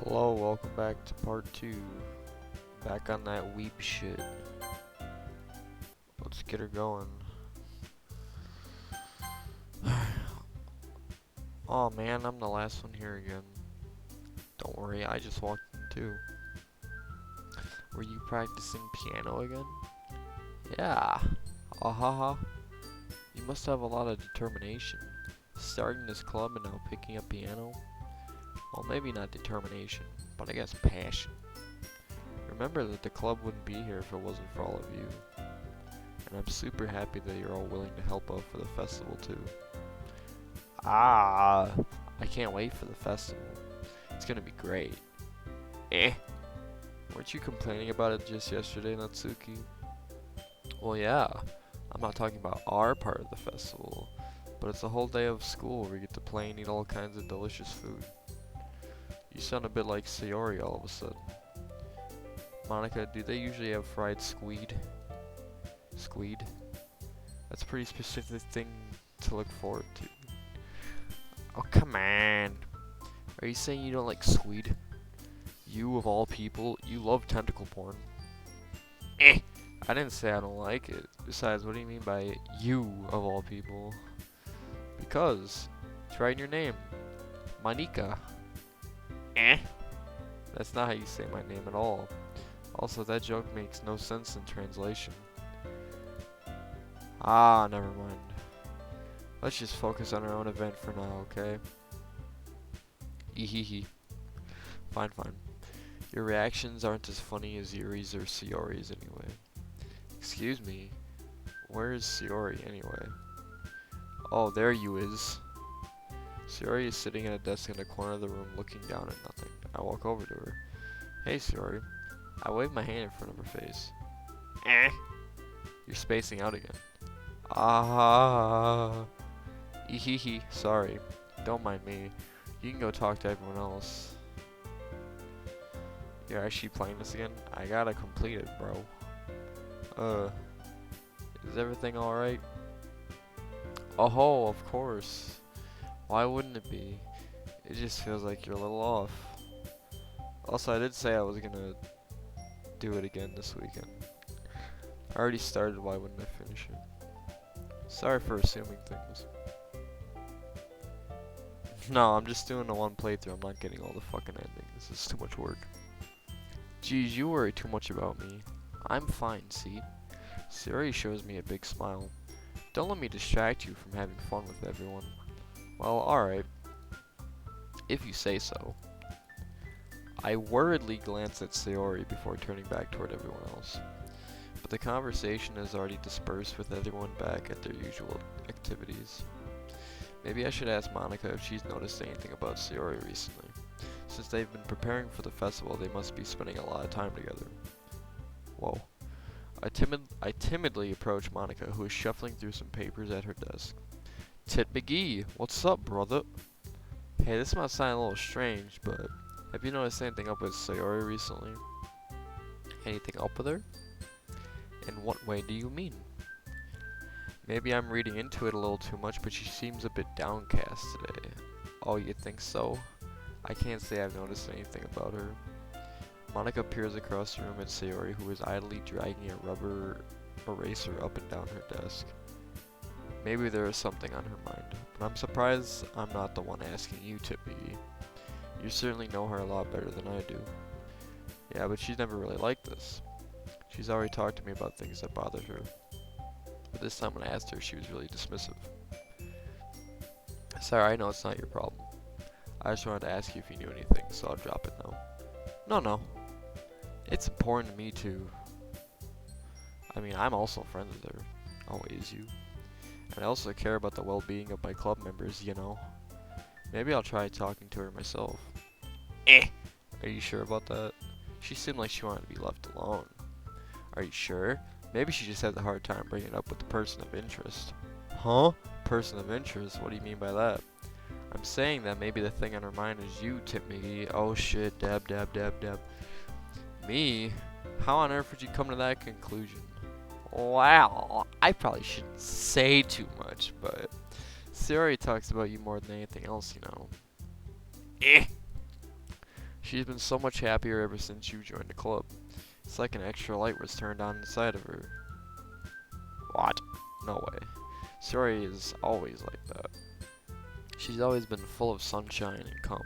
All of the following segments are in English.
Hello, welcome back to part 2. Back on that weeb shit. Let's get her going. Oh man, I'm the last one here again. Don't worry, I just walked in too. Were you practicing piano again? Yeah. Ahaha. You must have a lot of determination. Starting this club and now picking up piano? Well, maybe not determination, but I guess passion. Remember that the club wouldn't be here if it wasn't for all of you. And I'm super happy that you're all willing to help out for the festival too. I can't wait for the festival. It's gonna be great. Weren't you complaining about it just yesterday, Natsuki? Well, yeah. I'm not talking about our part of the festival, but it's a whole day of school where we get to play and eat all kinds of delicious food. You sound a bit like Sayori all of a sudden. Monica, do they usually have fried squid? Squid? That's a pretty specific thing to look forward to. Oh, come on. Are you saying you don't like squid? You, of all people, you love tentacle porn. I didn't say I don't like it. Besides, what do you mean by you, of all people? Because it's right in your name. Monica. That's not how you say my name at all. Also, that joke makes no sense in translation. Never mind. Let's just focus on our own event for now, okay? Ehehe. Fine. Your reactions aren't as funny as Yuri's or Sayori's anyway. Excuse me. Where is Sayori anyway? Oh, there you is. Sayori is sitting at a desk in a corner of the room looking down at nothing. I walk over to her. Hey, Sayori. I wave my hand in front of her face. You're spacing out again. Ehehe, sorry. Don't mind me. You can go talk to everyone else. You're actually playing this again? I gotta complete it, bro. Is everything alright? Oh, of course. Why wouldn't it be? It just feels like you're a little off. Also, I did say I was gonna do it again this weekend. I already started, why wouldn't I finish it? Sorry for assuming things. No, I'm just doing the one playthrough. I'm not getting all the fucking endings. It's too much work. Geez, you worry too much about me. I'm fine, see? Sayori shows me a big smile. Don't let me distract you from having fun with everyone. Well, alright. If you say so. I worriedly glance at Sayori before turning back toward everyone else. But the conversation has already dispersed with everyone back at their usual activities. Maybe I should ask Monica if she's noticed anything about Sayori recently. Since they've been preparing for the festival, they must be spending a lot of time together. Whoa. I timidly approach Monica, who is shuffling through some papers at her desk. Tit McGee, what's up, brother? Hey, this might sound a little strange, but have you noticed anything up with Sayori recently? Anything up with her? In what way do you mean? Maybe I'm reading into it a little too much, but she seems a bit downcast today. Oh, you think so? I can't say I've noticed anything about her. Monica peers across the room at Sayori, who is idly dragging a rubber eraser up and down her desk. Maybe there is something on her mind, but I'm surprised I'm not the one asking you, Tippy. You certainly know her a lot better than I do. Yeah, but she's never really liked this. She's already talked to me about things that bothered her. But this time when I asked her, she was really dismissive. Sorry, I know it's not your problem. I just wanted to ask you if you knew anything, so I'll drop it now. No. It's important to me too. I mean, I'm also friends with her. Always you. And I also care about the well-being of my club members, you know. Maybe I'll try talking to her myself. Are you sure about that? She seemed like she wanted to be left alone. Are you sure? Maybe she just has a hard time bringing it up with the person of interest. Huh? Person of interest? What do you mean by that? I'm saying that maybe the thing on her mind is you, Tip McGee. Oh shit, dab. Me? How on earth would you come to that conclusion? Wow, I probably shouldn't say too much, but Sayori talks about you more than anything else, you know. She's been so much happier ever since you joined the club. It's like an extra light was turned on inside of her. What? No way. Sayori is always like that. She's always been full of sunshine and calm.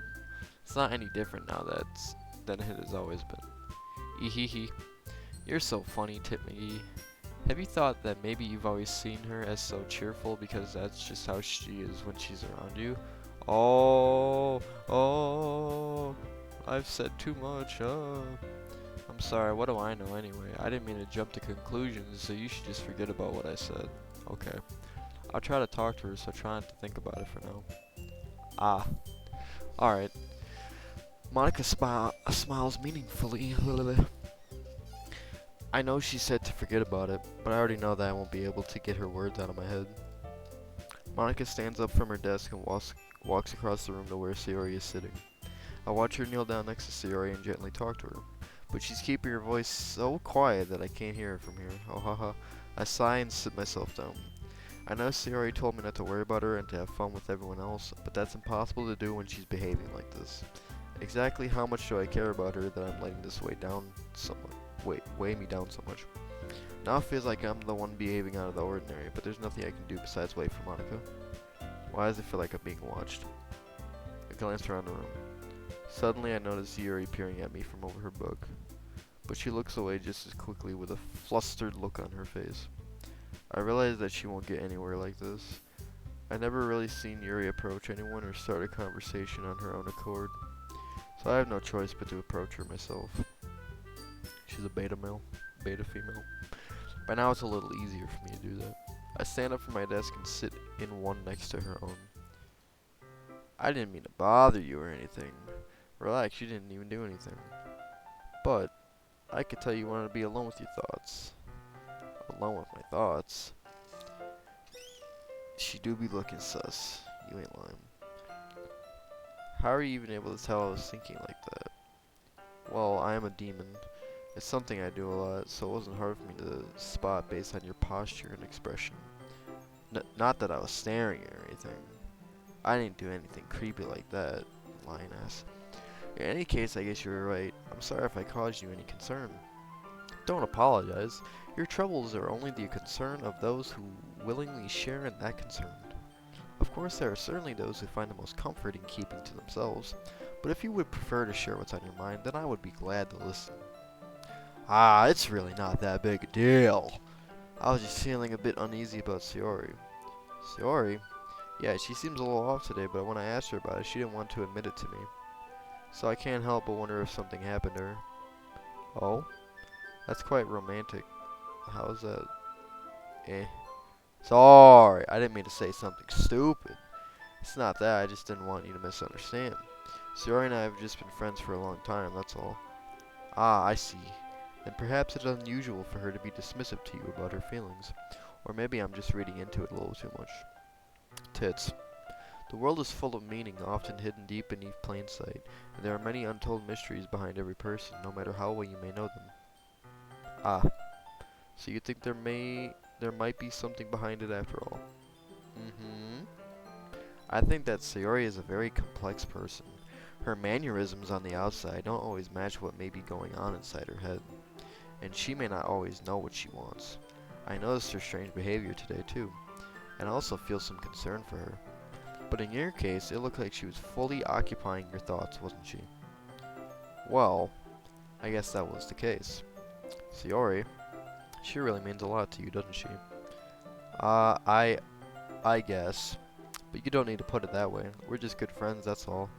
It's not any different now than it has always been. Ehehe. You're so funny, Tip McGee. Have you thought that maybe you've always seen her as so cheerful because that's just how she is when she's around you? Oh, I've said too much. I'm sorry, what do I know anyway? I didn't mean to jump to conclusions, so you should just forget about what I said. Okay. I'll try to talk to her, so try not to think about it for now. Ah. Alright. Monica smiles meaningfully. I know she said to forget about it, but I already know that I won't be able to get her words out of my head. Monica stands up from her desk and walks across the room to where Sayori is sitting. I watch her kneel down next to Sayori and gently talk to her, but she's keeping her voice so quiet that I can't hear her from here. Oh haha. I sigh and sit myself down. I know Sayori told me not to worry about her and to have fun with everyone else, but that's impossible to do when she's behaving like this. Exactly how much do I care about her that I'm letting this weigh me down so much? Now it feels like I'm the one behaving out of the ordinary, but there's nothing I can do besides wait for Monica. Why does it feel like I'm being watched? I glance around the room. Suddenly I notice Yuri peering at me from over her book, but she looks away just as quickly with a flustered look on her face. I realize that she won't get anywhere like this. I never really seen Yuri approach anyone or start a conversation on her own accord, so I have no choice but to approach her myself. She's a beta female. By now it's a little easier for me to do that. I stand up from my desk and sit in one next to her own. I didn't mean to bother you or anything. Relax, you didn't even do anything. But I could tell you wanted to be alone with your thoughts. Alone with my thoughts? She do be looking sus. You ain't lying. How are you even able to tell I was thinking like that? Well, I am a demon. It's something I do a lot, so it wasn't hard for me to spot based on your posture and expression. Not that I was staring or anything. I didn't do anything creepy like that, lioness. In any case, I guess you were right. I'm sorry if I caused you any concern. Don't apologize. Your troubles are only the concern of those who willingly share in that concern. Of course, there are certainly those who find the most comfort in keeping to themselves, but if you would prefer to share what's on your mind, then I would be glad to listen. Ah, it's really not that big a deal. I was just feeling a bit uneasy about Sayori. Sayori? Yeah, she seems a little off today, but when I asked her about it, she didn't want to admit it to me. So I can't help but wonder if something happened to her. Oh? That's quite romantic. How is that? Sorry, I didn't mean to say something stupid. It's not that, I just didn't want you to misunderstand. Sayori and I have just been friends for a long time, that's all. Ah, I see. Then perhaps it's unusual for her to be dismissive to you about her feelings. Or maybe I'm just reading into it a little too much. Tits. The world is full of meaning, often hidden deep beneath plain sight, and there are many untold mysteries behind every person, no matter how well you may know them. Ah, so you think there might be something behind it after all? Mm-hmm. I think that Sayori is a very complex person. Her mannerisms on the outside don't always match what may be going on inside her head, and she may not always know what she wants. I noticed her strange behavior today too, and I also feel some concern for her. But in your case, it looked like she was fully occupying your thoughts, wasn't she? Well, I guess that was the case. Sayori, she really means a lot to you, doesn't she? I guess. But you don't need to put it that way. We're just good friends, that's all. ...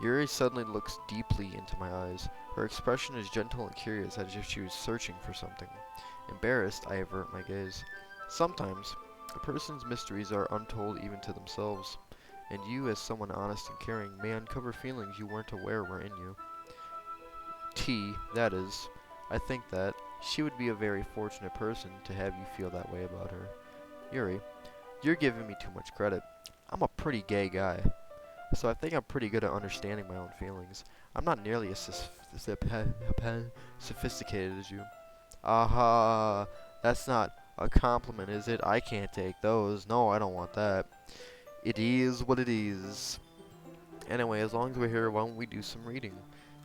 Yuri suddenly looks deeply into my eyes. Her expression is gentle and curious, as if she was searching for something. Embarrassed, I avert my gaze. Sometimes, a person's mysteries are untold even to themselves, and you, as someone honest and caring, may uncover feelings you weren't aware were in you. That is, I think that she would be a very fortunate person to have you feel that way about her. Yuri, you're giving me too much credit. I'm a pretty gay guy, so I think I'm pretty good at understanding my own feelings. I'm not nearly as sophisticated as you. Aha, that's not a compliment, is it? I can't take those. No, I don't want that. It is what it is. Anyway, as long as we're here, why don't we do some reading?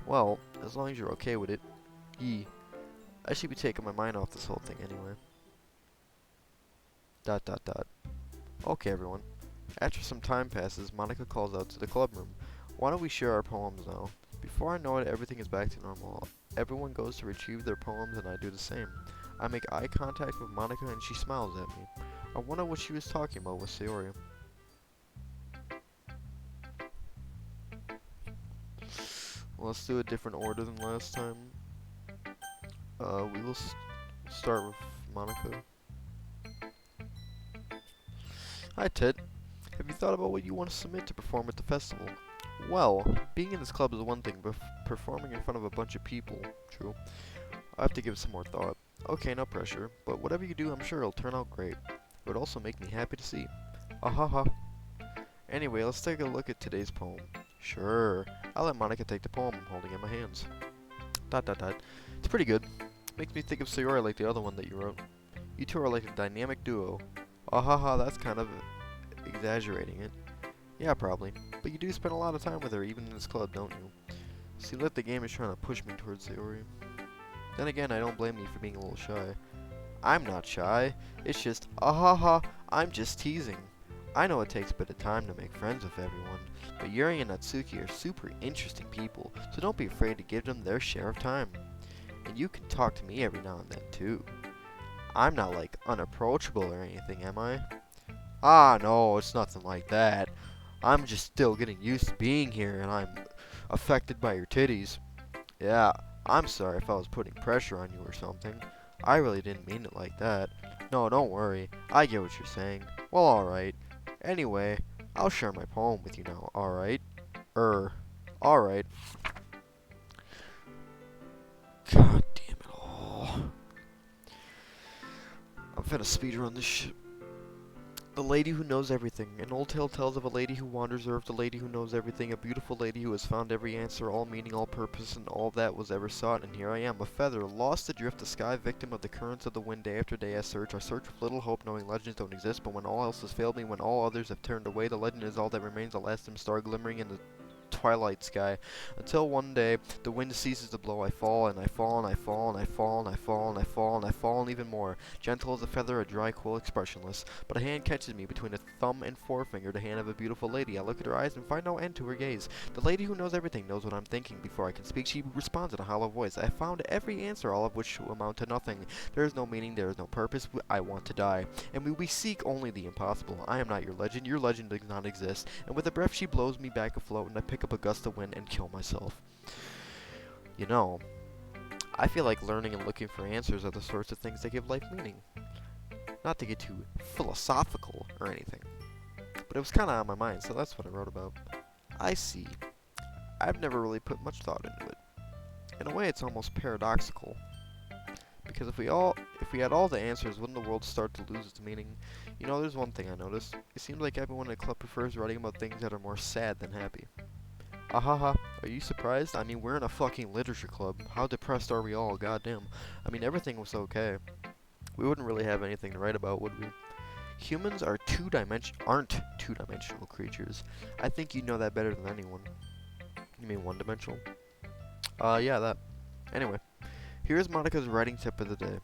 Well, as long as you're okay with it. Yee. I should be taking my mind off this whole thing anyway. Dot dot dot. Okay, everyone. After some time passes, Monica calls out to the club room. Why don't we share our poems now? Before I know it, everything is back to normal. Everyone goes to retrieve their poems and I do the same. I make eye contact with Monica and she smiles at me. I wonder what she was talking about with Sayori. Well, let's do a different order than last time. We will start with Monica. Hi, Ted. Have you thought about what you want to submit to perform at the festival? Well, being in this club is one thing, but performing in front of a bunch of people, true. I have to give it some more thought. Okay, no pressure, but whatever you do, I'm sure it'll turn out great. It would also make me happy to see. Ahaha. Anyway, let's take a look at today's poem. Sure. I'll let Monica take the poem I'm holding in my hands. Dot dot dot. It's pretty good. Makes me think of Sayori like the other one that you wrote. You two are like a dynamic duo. Ahaha, that's kind of exaggerating it. Yeah, probably. But you do spend a lot of time with her, even in this club, don't you? See, that the game is trying to push me towards Sayori. Then again, I don't blame you for being a little shy. I'm not shy. It's just, ahaha, I'm just teasing. I know it takes a bit of time to make friends with everyone, but Yuri and Natsuki are super interesting people, so don't be afraid to give them their share of time. And you can talk to me every now and then, too. I'm not, like, unapproachable or anything, am I? Ah, no, it's nothing like that. I'm just still getting used to being here, and I'm affected by your titties. Yeah, I'm sorry if I was putting pressure on you or something. I really didn't mean it like that. No, don't worry. I get what you're saying. Well, alright. Anyway, I'll share my poem with you now, alright? Alright. God damn it all. I'm finna speedrun this shit. The lady who knows everything. An old tale tells of a lady who wanders earth, a lady who knows everything, a beautiful lady who has found every answer, all meaning, all purpose, and all that was ever sought. And here I am, a feather, lost adrift the sky, victim of the currents of the wind. Day after day I search with little hope, knowing legends don't exist. But when all else has failed me, when all others have turned away, the legend is all that remains, a last dim star glimmering in the twilight sky, until one day the wind ceases to blow. I fall and I fall and I fall and I fall and I fall and I fall and I fall and even more, gentle as a feather, a dry, cool, expressionless. But a hand catches me between a thumb and forefinger, the hand of a beautiful lady. I look at her eyes and find no end to her gaze. The lady who knows everything knows what I'm thinking before I can speak. She responds in a hollow voice. I found every answer, all of which amount to nothing. There is no meaning, there is no purpose. I want to die, and we seek only the impossible. I am not your legend does not exist. And with a breath she blows me back afloat, and I pick up a gust of wind and kill myself. You know, I feel like learning and looking for answers are the sorts of things that give life meaning. Not to get too philosophical or anything, but it was kind of on my mind, so that's what I wrote about. I see. I've never really put much thought into it. In a way, it's almost paradoxical. Because if we had all the answers, wouldn't the world start to lose its meaning? You know, there's one thing I noticed. It seems like everyone in the club prefers writing about things that are more sad than happy. Ahaha, are you surprised? I mean, we're in a fucking literature club. How depressed are we all? Goddamn. I mean, everything was okay. We wouldn't really have anything to write about, would we? Humans are aren't two-dimensional creatures. I think you know that better than anyone. You mean one-dimensional? Yeah, that. Anyway, here's Monica's writing tip of the day.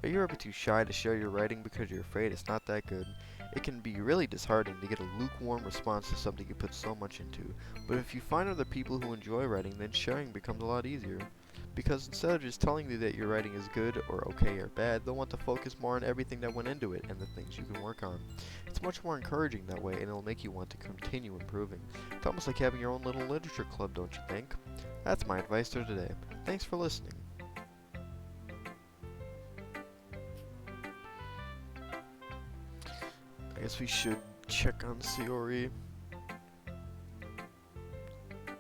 Are you ever too shy to share your writing because you're afraid it's not that good? It can be really disheartening to get a lukewarm response to something you put so much into. But if you find other people who enjoy writing, then sharing becomes a lot easier. Because instead of just telling you that your writing is good or okay or bad, they'll want to focus more on everything that went into it and the things you can work on. It's much more encouraging that way, and it'll make you want to continue improving. It's almost like having your own little literature club, don't you think? That's my advice to today. Thanks for listening. I guess we should check on Sayori.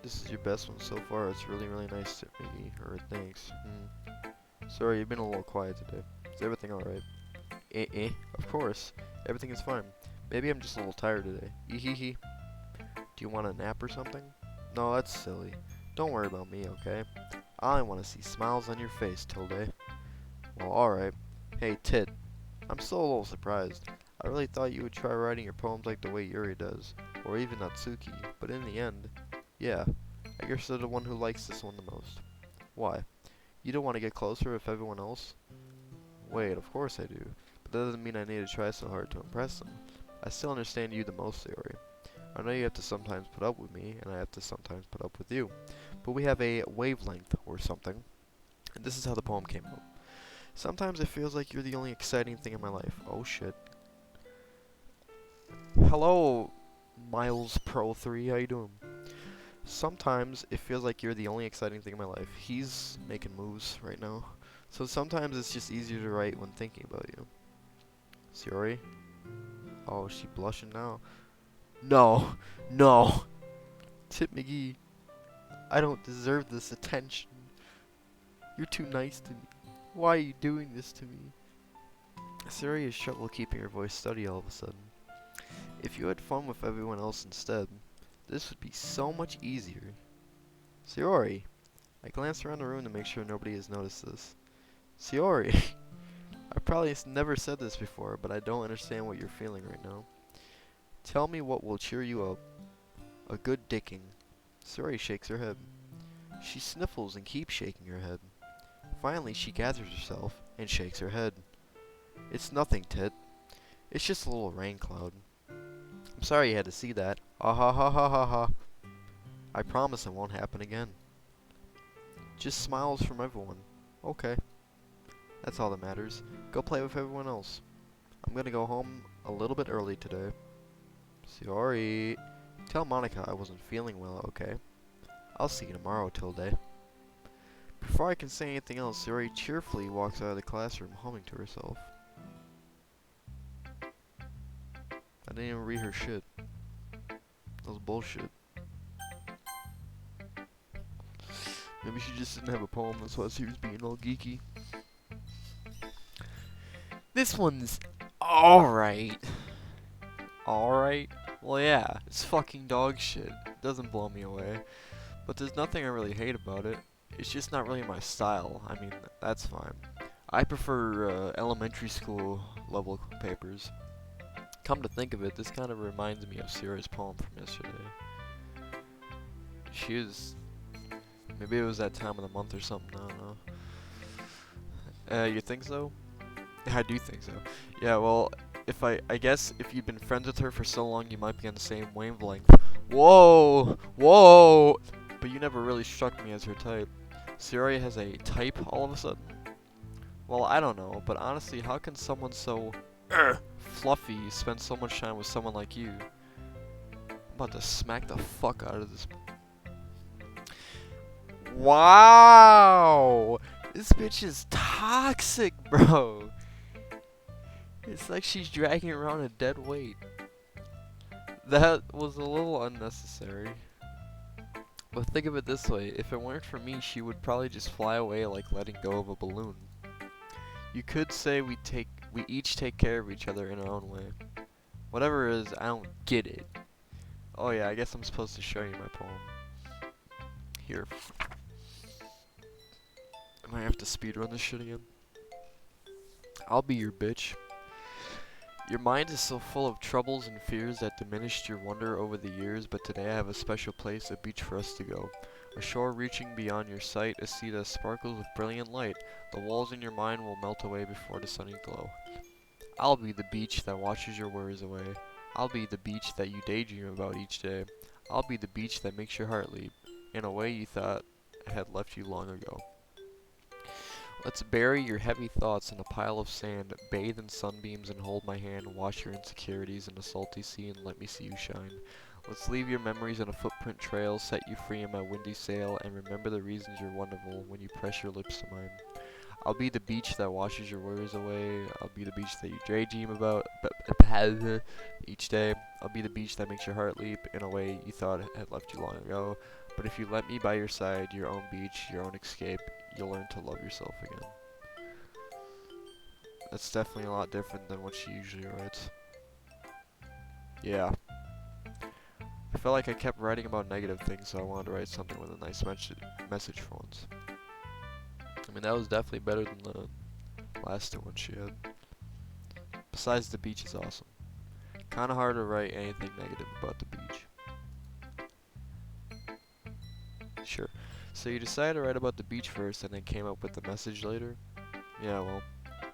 This is your best one so far. It's really, really nice to me. Or thanks. Sorry, you've been a little quiet today. Is everything alright? Of course. Everything is fine. Maybe I'm just a little tired today. Ehehe. Do you want a nap or something? No, that's silly. Don't worry about me, okay? I want to see smiles on your face, Tilde. Well, alright. Hey, Tit. I'm still a little surprised. I really thought you would try writing your poems like the way Yuri does, or even Natsuki, but in the end, Yeah, I guess you're the one who likes this one the most. Why? You don't want to get closer with everyone else? Wait, of course I do. But that doesn't mean I need to try so hard to impress them. I still understand you the most, Sayori. I know you have to sometimes put up with me, and I have to sometimes put up with you. But we have a wavelength or something. And this is how the poem came out. Sometimes it feels like you're the only exciting thing in my life. Oh shit. Hello, Miles Pro 3, how you doing? Sometimes it feels like you're the only exciting thing in my life. He's making moves right now. So sometimes it's just easier to write when thinking about you. Sayori? Oh, is she blushing now? No, no. Tip McGee, I don't deserve this attention. You're too nice to me. Why are you doing this to me? Sayori has trouble keeping her voice steady all of a sudden. If you had fun with everyone else instead, this would be so much easier. Sayori! I glanced around the room to make sure nobody has noticed this. Sayori! I probably never said this before, but I don't understand what you're feeling right now. Tell me what will cheer you up. A good dicking. Sayori shakes her head. She sniffles and keeps shaking her head. Finally, she gathers herself and shakes her head. It's nothing, Tit. It's just a little rain cloud. I'm sorry you had to see that. Ah ha ha ha ha ha. I promise it won't happen again. Just smiles from everyone. Okay. That's all that matters. Go play with everyone else. I'm gonna go home a little bit early today. Sorry. Tell Monica I wasn't feeling well, okay? I'll see you tomorrow, Tilde. Before I can say anything else, Sayori cheerfully walks out of the classroom, humming to herself. I didn't even read her shit. That was bullshit. Maybe she just didn't have a poem, that's why she was being all geeky. This one's alright. Alright? Well, yeah, it's fucking dog shit. It doesn't blow me away. But there's nothing I really hate about it. It's just not really my style. I mean, that's fine. I prefer elementary school level papers. Come to think of it, this kind of reminds me of Sierra's poem from yesterday. She was... Maybe it was that time of the month or something, I don't know. You think so? I do think so. Yeah, well, if I guess if you've been friends with her for so long, you might be on the same wavelength. Whoa! Whoa! But you never really struck me as her type. Sierra has a type all of a sudden? Well, I don't know, but honestly, how can someone so fluffy spend so much time with someone like you? I'm about to smack the fuck out of this. Wow! This bitch is toxic, bro. It's like she's dragging around a dead weight. That was a little unnecessary. But think of it this way, if it weren't for me, she would probably just fly away like letting go of a balloon. You could say we each take care of each other in our own way. Whatever it is, I don't get it. Oh yeah, I guess I'm supposed to show you my poem. Here. I might have to speedrun this shit again. I'll be your bitch. Your mind is so full of troubles and fears that diminished your wonder over the years, but today I have a special place, a beach for us to go. A shore reaching beyond your sight, a sea that sparkles with brilliant light. The walls in your mind will melt away before the sunny glow. I'll be the beach that washes your worries away. I'll be the beach that you daydream about each day. I'll be the beach that makes your heart leap, in a way you thought had left you long ago. Let's bury your heavy thoughts in a pile of sand, bathe in sunbeams and hold my hand, wash your insecurities in a salty sea and let me see you shine. Let's leave your memories on a footprint trail, set you free in my windy sail, and remember the reasons you're wonderful when you press your lips to mine. I'll be the beach that washes your worries away. I'll be the beach that you daydream about each day. I'll be the beach that makes your heart leap in a way you thought had left you long ago. But if you let me by your side, your own beach, your own escape, you'll learn to love yourself again. That's definitely a lot different than what she usually writes. Yeah. I felt like I kept writing about negative things, so I wanted to write something with a nice message for once. I mean, that was definitely better than the last two ones she had. Besides, the beach is awesome. Kinda hard to write anything negative about the beach. Sure. So you decided to write about the beach first and then came up with the message later? Yeah, well,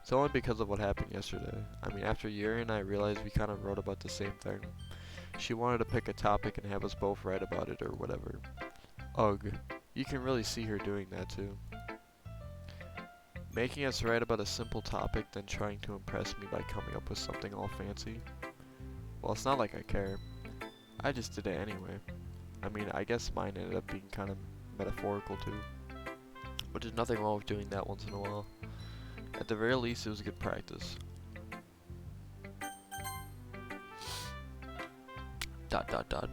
it's only because of what happened yesterday. I mean, after Yuri and I realized we kind of wrote about the same thing. She wanted to pick a topic and have us both write about it or whatever. Ugh. You can really see her doing that too. Making us write about a simple topic, then trying to impress me by coming up with something all fancy. Well, it's not like I care. I just did it anyway. I mean, I guess mine ended up being kind of metaphorical too. But there's nothing wrong with doing that once in a while. At the very least, it was good practice. Dot dot dot.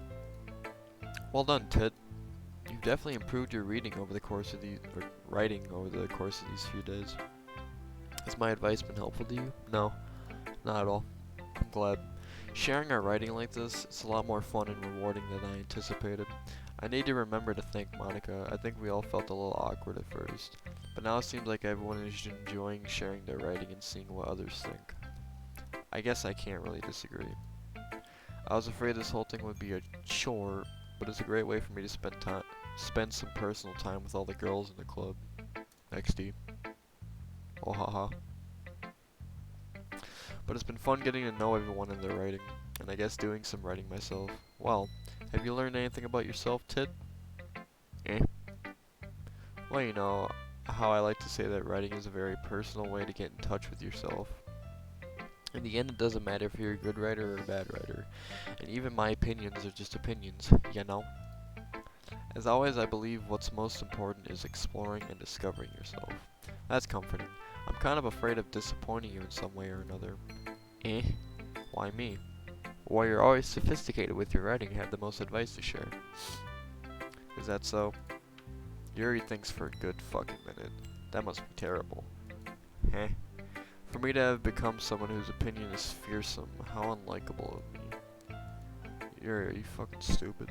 Well done, Tit. You've definitely improved your reading over the course of these, or writing over the course of these few days. Has my advice been helpful to you? No, not at all. I'm glad. Sharing our writing like this, it's a lot more fun and rewarding than I anticipated. I need to remember to thank Monica. I think we all felt a little awkward at first, but now it seems like everyone is enjoying sharing their writing and seeing what others think. I guess I can't really disagree. I was afraid this whole thing would be a chore, but it's a great way for me to spend some personal time with all the girls in the club. XD. Oh haha. But it's been fun getting to know everyone and their writing, and I guess doing some writing myself. Well, have you learned anything about yourself, Tit? Eh? Well, you know how I like to say that writing is a very personal way to get in touch with yourself. In the end, it doesn't matter if you're a good writer or a bad writer, and even my opinions are just opinions, you know? As always, I believe what's most important is exploring and discovering yourself. That's comforting. I'm kind of afraid of disappointing you in some way or another. Eh? Why me? Well, you're always sophisticated with your writing and have the most advice to share. Is that so? Yuri thinks for a good fucking minute. That must be terrible. Heh? For me to have become someone whose opinion is fearsome, how unlikable of me. Yuri, are you fucking stupid?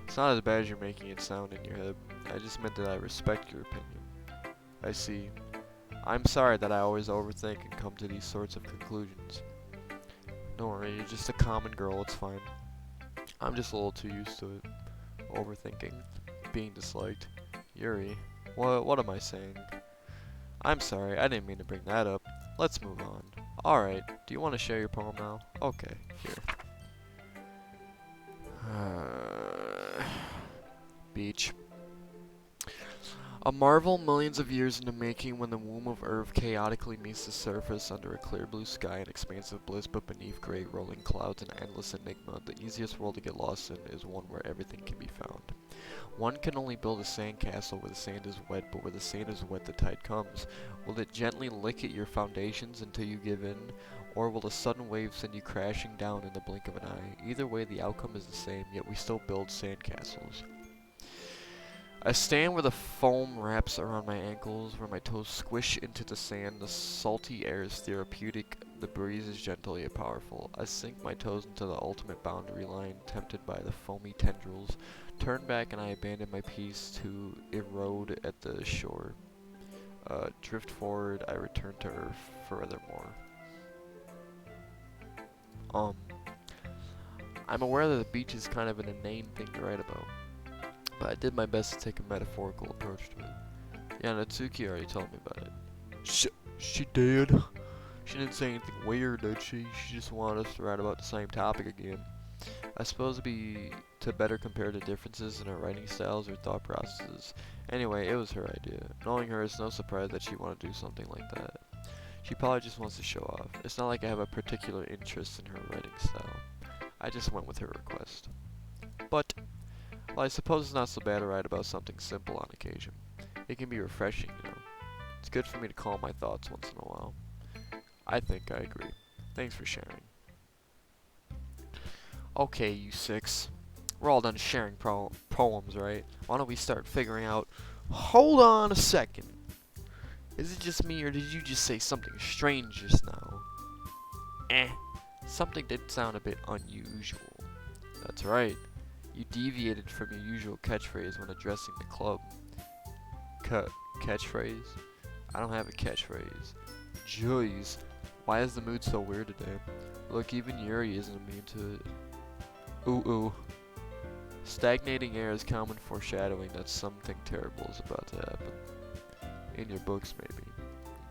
It's not as bad as you're making it sound in your head. I just meant that I respect your opinion. I see. I'm sorry that I always overthink and come to these sorts of conclusions. Don't worry, you're just a common girl, it's fine. I'm just a little too used to it. Overthinking. Being disliked. Yuri, what am I saying? I'm sorry, I didn't mean to bring that up. Let's move on. Alright, do you want to share your poem now? Okay, here. Beach. A marvel millions of years in the making, when the womb of Earth chaotically meets the surface under a clear blue sky and expansive bliss, but beneath great rolling clouds and endless enigma, the easiest world to get lost in is one where everything can be found. One can only build a sandcastle where the sand is wet, but where the sand is wet the tide comes. Will it gently lick at your foundations until you give in, or will a sudden wave send you crashing down in the blink of an eye? Either way, the outcome is the same, yet we still build sandcastles. I stand where the foam wraps around my ankles, where my toes squish into the sand. The salty air is therapeutic, the breeze is gentle yet powerful. I sink my toes into the ultimate boundary line, tempted by the foamy tendrils. Turn back and I abandon my peace to erode at the shore. Drift forward, I return to earth forevermore. I'm aware that the beach is kind of an inane thing to write about, but I did my best to take a metaphorical approach to it. Yeah, Natsuki already told me about it. She did. She didn't say anything weird, did she? She just wanted us to write about the same topic again. I suppose it'd be to better compare the differences in our writing styles or thought processes. Anyway, it was her idea. Knowing her, it's no surprise that she wanted to do something like that. She probably just wants to show off. It's not like I have a particular interest in her writing style. I just went with her request. But, well, I suppose it's not so bad to write about something simple on occasion. It can be refreshing, you know. It's good for me to calm my thoughts once in a while. I think I agree. Thanks for sharing. Okay, you six. We're all done sharing poems, right? Why don't we start figuring out... Hold on a second. Is it just me, or did you just say something strange just now? Something did sound a bit unusual. That's right. You deviated from your usual catchphrase when addressing the club. Catchphrase? I don't have a catchphrase. Jeez. Why is the mood so weird today? Look, even Yuri isn't immune to it. Ooh. Stagnating air is common foreshadowing that something terrible is about to happen. In your books, maybe. You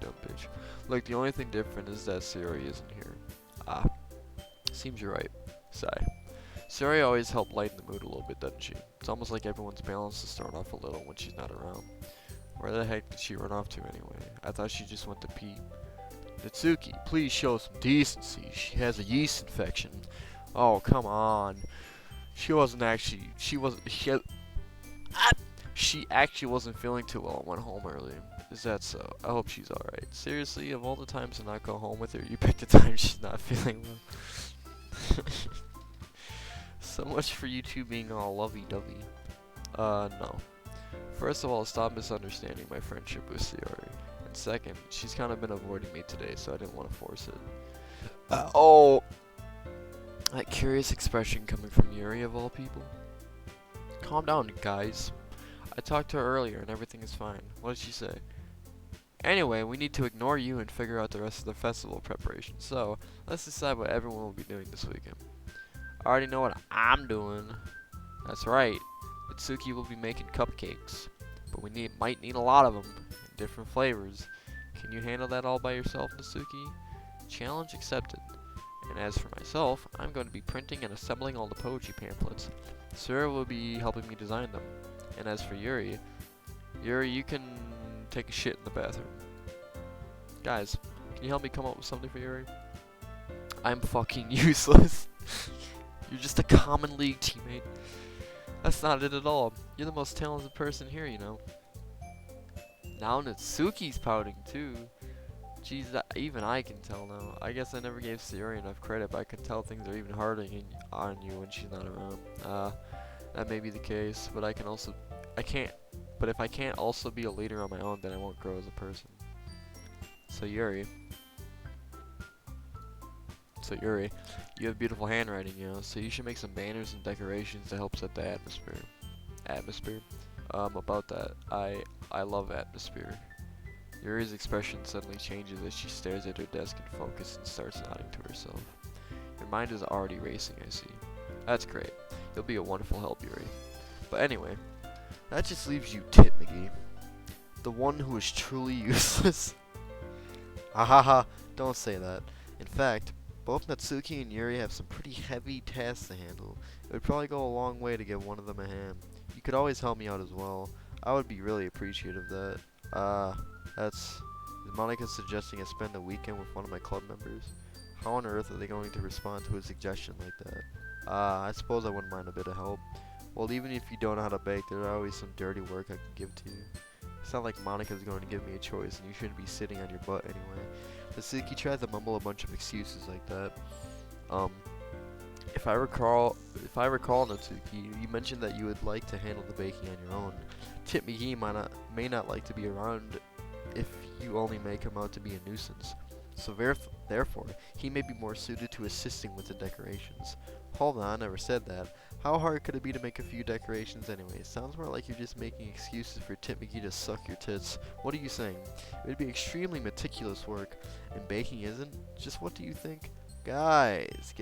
dumb bitch. Look, the only thing different is that Sayori isn't here. Ah, seems you're right. Sigh. Sayori always helps lighten the mood a little bit, doesn't she? It's almost like everyone's balance is thrown off a little when she's not around. Where the heck did she run off to anyway? I thought she just went to pee. Natsuki, please show some decency. She has a yeast infection. Oh, come on. She actually wasn't feeling too well and went home early. Is that so? I hope she's alright. Seriously, of all the times to not go home with her, you picked the time she's not feeling well. So much for you two being all lovey-dovey. No. First of all, stop misunderstanding my friendship with Sayori. And second, she's kind of been avoiding me today, so I didn't want to force it. Oh! That curious expression coming from Yuri of all people. Calm down, guys. I talked to her earlier and everything is fine. What did she say? Anyway, we need to ignore you and figure out the rest of the festival preparation. So, let's decide what everyone will be doing this weekend. I already know what I'm doing. That's right. Itsuki will be making cupcakes. But we might need a lot of them. In different flavors. Can you handle that all by yourself, Natsuki? Challenge accepted. And as for myself, I'm going to be printing and assembling all the poetry pamphlets. Sarah will be helping me design them. And as for Yuri, you can take a shit in the bathroom. Guys, can you help me come up with something for Yuri? I'm fucking useless. You're just a common league teammate. That's not it at all. You're the most talented person here, you know. Now Natsuki's pouting too. Jeez, even I can tell now. I guess I never gave Sayori enough credit, but I can tell things are even harder on you when she's not around. That may be the case, but but if I can't also be a leader on my own, then I won't grow as a person. So Yuri, you have beautiful handwriting, you know, so you should make some banners and decorations to help set the atmosphere. About that, I love atmosphere. Yuri's expression suddenly changes as she stares at her desk in focus and starts nodding to herself. Your mind is already racing, I see. That's great. You'll be a wonderful help, Yuri. But anyway, that just leaves you, Tip McGee. The one who is truly useless. Ahaha, don't say that. In fact, both Natsuki and Yuri have some pretty heavy tasks to handle. It would probably go a long way to give one of them a hand. You could always help me out as well. I would be really appreciative of that. Is Monica suggesting I spend a weekend with one of my club members? How on earth are they going to respond to a suggestion like that? I suppose I wouldn't mind a bit of help. Well, even if you don't know how to bake, there's always some dirty work I can give to you. It's not like Monica's going to give me a choice, and you shouldn't be sitting on your butt anyway. Natsuki tries to mumble a bunch of excuses like that. If I recall, Natsuki, you mentioned that you would like to handle the baking on your own. Tip McGee may not like to be around if you only make him out to be a nuisance. So therefore, he may be more suited to assisting with the decorations. Hold on, I never said that. How hard could it be to make a few decorations anyway? Sounds more like you're just making excuses for Tip McGee to suck your tits. What are you saying? It would be extremely meticulous work, and baking isn't? Just what do you think? Guys,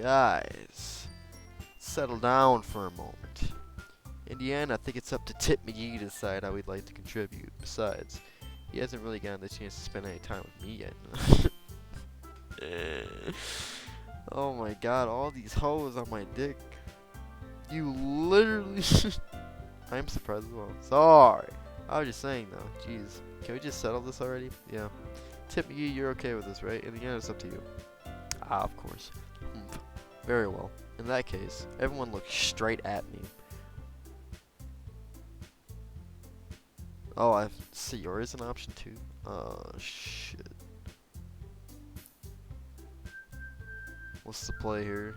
settle down for a moment. In the end, I think it's up to Tip McGee to decide how he'd like to contribute. Besides, he hasn't really gotten the chance to spend any time with me yet. Oh my god, all these hoes on my dick. You literally... I'm surprised as well. Sorry. I was just saying though. Jeez. Can we just settle this already? Yeah. Tip McGee, you're okay with this, right? In the end, it's up to you. Ah, of course. Very well. In that case, everyone look straight at me. Oh, I see yours an option too. Oh shit. What's the play here?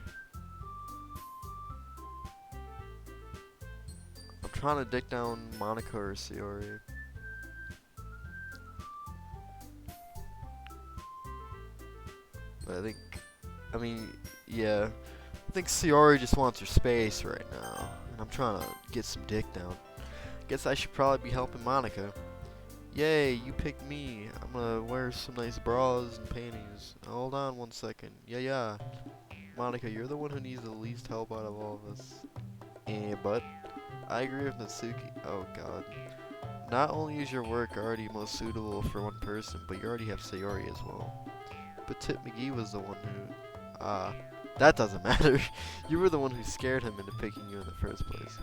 I'm trying to dick down Monica or Sayori. Yeah. I think Sayori just wants her space right now. And I'm trying to get some dick down. Guess I should probably be helping Monica. Yay, you picked me. I'm gonna wear some nice bras and panties. Hold on 1 second. Yeah. Monica, you're the one who needs the least help out of all of us. But I agree with Natsuki. Oh god. Not only is your work already most suitable for one person, but you already have Sayori as well. But Tip McGee was the one who... that doesn't matter. You were the one who scared him into picking you in the first place.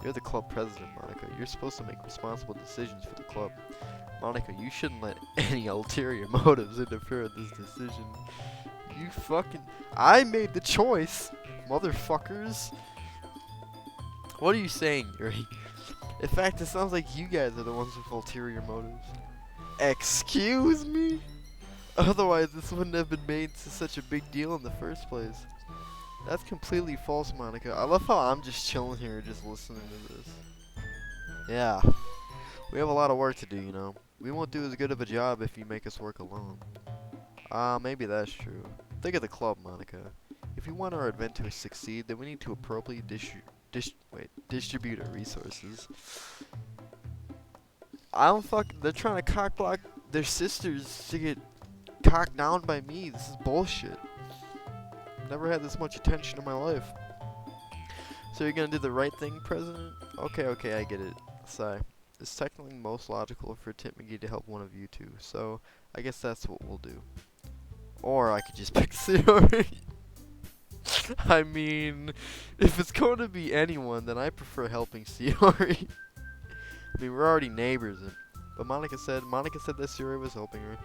You're the club president, Monica. You're supposed to make responsible decisions for the club. Monica, you shouldn't let any ulterior motives interfere with this decision. You fucking... I made the choice, motherfuckers. What are you saying, Yuri? In fact, it sounds like you guys are the ones with ulterior motives. Excuse me? Otherwise, this wouldn't have been made to such a big deal in the first place. That's completely false, Monica. I love how I'm just chilling here, just listening to this. Yeah. We have a lot of work to do, you know. We won't do as good of a job if you make us work alone. Maybe that's true. Think of the club, Monica. If we want our event to succeed, then we need to appropriately distribute our resources. They're trying to cockblock their sisters to get cocked down by me. This is bullshit. Never had this much attention in my life. So you're gonna do the right thing, President? Okay, I get it. Sigh. It's technically most logical for Tip McGee to help one of you two, so I guess that's what we'll do. Or I could just pick Sayori. I mean, if it's going to be anyone, then I prefer helping Sayori. I mean, we're already neighbors, but Monica said that Sayori was helping her.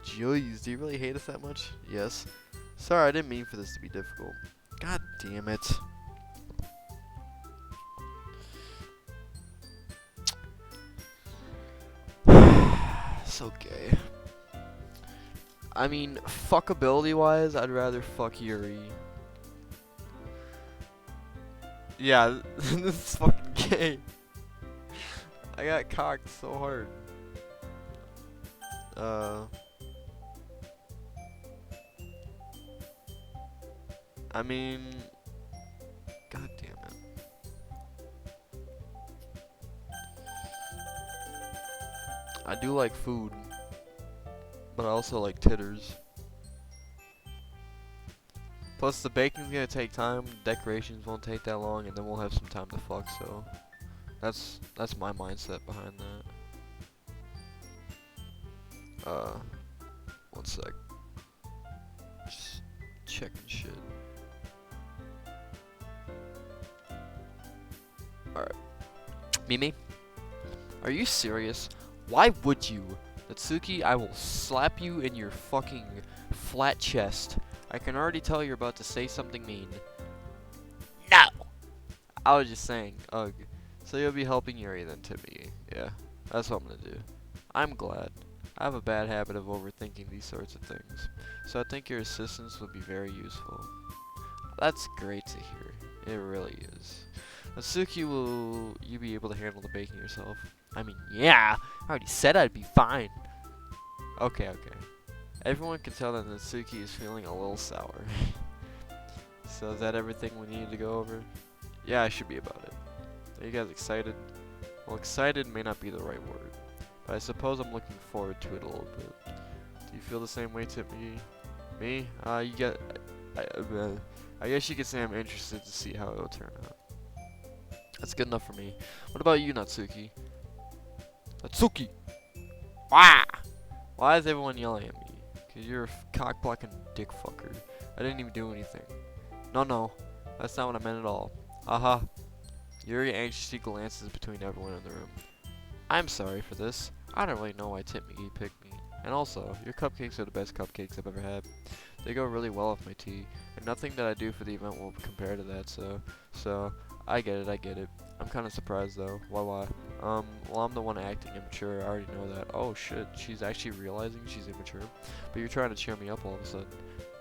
Jeez, do you really hate us that much? Yes. Sorry, I didn't mean for this to be difficult. God damn it. It's okay. I mean, fuckability-wise, I'd rather fuck Yuri. Yeah, this is fucking gay. I got cocked so hard. I mean, god damn it. I do like food, but I also like titters. Plus, the baking's gonna take time, decorations won't take that long, and then we'll have some time to fuck, so that's my mindset behind that. One sec. Just checking shit. Alright. Mimi? Are you serious? Why would you? Natsuki, I will slap you in your fucking flat chest. I can already tell you're about to say something mean. No! I was just saying, ugh. So you'll be helping Yuri then, Timmy. Yeah, that's what I'm gonna do. I'm glad. I have a bad habit of overthinking these sorts of things, so I think your assistance would be very useful. That's great to hear. It really is. Natsuki, will you be able to handle the baking yourself? I mean, yeah! I already said I'd be fine. Okay. Everyone can tell that Natsuki is feeling a little sour. So is that everything we needed to go over? Yeah, I should be about it. Are you guys excited? Well, excited may not be the right word, but I suppose I'm looking forward to it a little bit. Do you feel the same way, Tiffany? Me? I guess you could say I'm interested to see how it'll turn out. That's good enough for me. What about you, Natsuki? Natsuki! Wah! Why is everyone yelling at me? Cause you're a cock-blocking dick fucker. I didn't even do anything. No, that's not what I meant at all. Aha. Yuri anxiously glances between everyone in the room. I'm sorry for this. I don't really know why Tip McGee picked me. And also, your cupcakes are the best cupcakes I've ever had. They go really well with my tea, and nothing that I do for the event will compare to that, so, I get it. I'm kinda surprised though. Why? Well, I'm the one acting immature, I already know that. Oh shit, she's actually realizing she's immature. But you're trying to cheer me up all of a sudden.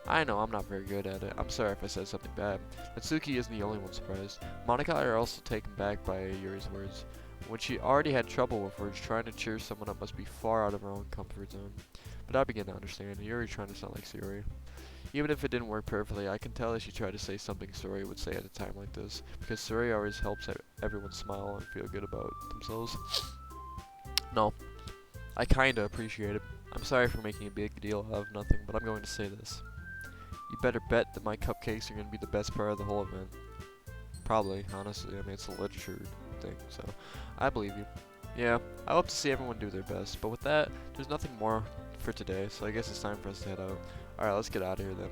I know, I'm not very good at it. I'm sorry if I said something bad. Natsuki isn't the only one surprised. Monica and I are also taken back by Yuri's words. When she already had trouble with words, trying to cheer someone up must be far out of her own comfort zone. But I begin to understand. Yuri trying to sound like Sayori. Even if it didn't work perfectly, I can tell that she tried to say something Sayori would say at a time like this, because Sayori always helps everyone smile and feel good about themselves. No, I kinda appreciate it. I'm sorry for making a big deal out of nothing, but I'm going to say this. You better bet that my cupcakes are going to be the best part of the whole event. Probably, honestly. I mean, it's a literature thing, so I believe you. Yeah, I hope to see everyone do their best, but with that, there's nothing more for today, so I guess it's time for us to head out. Alright, let's get out of here then.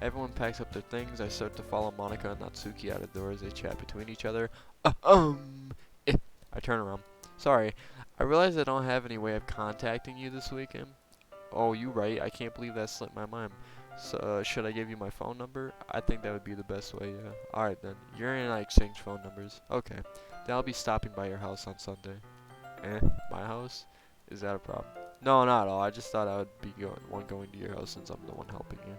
Everyone packs up their things. I start to follow Monica and Natsuki out of doors. They chat between each other. Eh. I turn around. Sorry, I realize I don't have any way of contacting you this weekend. Oh, you right. I can't believe that slipped my mind. So, should I give you my phone number? I think that would be the best way, yeah. Alright then. You're and I exchange phone numbers. Okay. Then I'll be stopping by your house on Sunday. My house? Is that a problem? No, not at all. I just thought I would be going to your house since I'm the one helping you.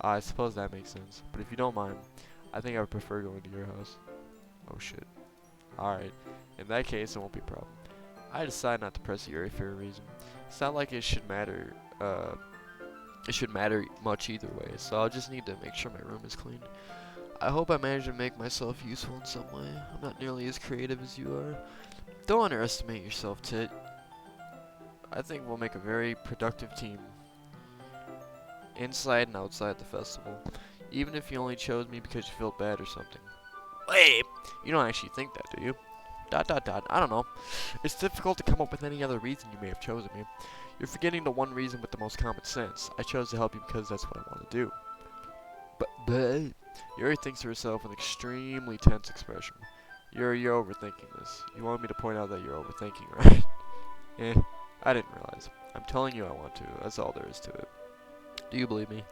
I suppose that makes sense. But if you don't mind, I think I would prefer going to your house. Oh shit. Alright. In that case, it won't be a problem. I decide not to press Yuri for a reason. It's not like it should matter, much either way, so I'll just need to make sure my room is clean. I hope I manage to make myself useful in some way. I'm not nearly as creative as you are. Don't underestimate yourself, Tit. I think we'll make a very productive team. Inside and outside the festival. Even if you only chose me because you felt bad or something. Wait! You don't actually think that, do you? ... I don't know. It's difficult to come up with any other reason you may have chosen me. You're forgetting the one reason with the most common sense. I chose to help you because that's what I want to do. But Yuri thinks to herself with an extremely tense expression. You're overthinking this. You want me to point out that you're overthinking, right? I didn't realize. I'm telling you I want to. That's all there is to it. Do you believe me?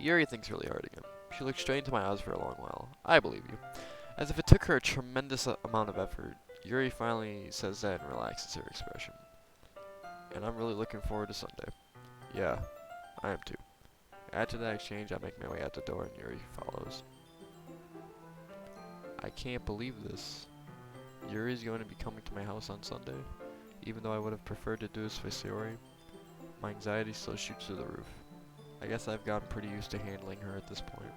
Yuri thinks really hard again. She looks straight into my eyes for a long while. I believe you. As if it took her a tremendous amount of effort, Yuri finally says that and relaxes her expression. And I'm really looking forward to Sunday. Yeah, I am too. After that exchange, I make my way out the door and Yuri follows. I can't believe this. Yuri's going to be coming to my house on Sunday, even though I would have preferred to do this with Sayori. My anxiety still shoots through the roof. I guess I've gotten pretty used to handling her at this point.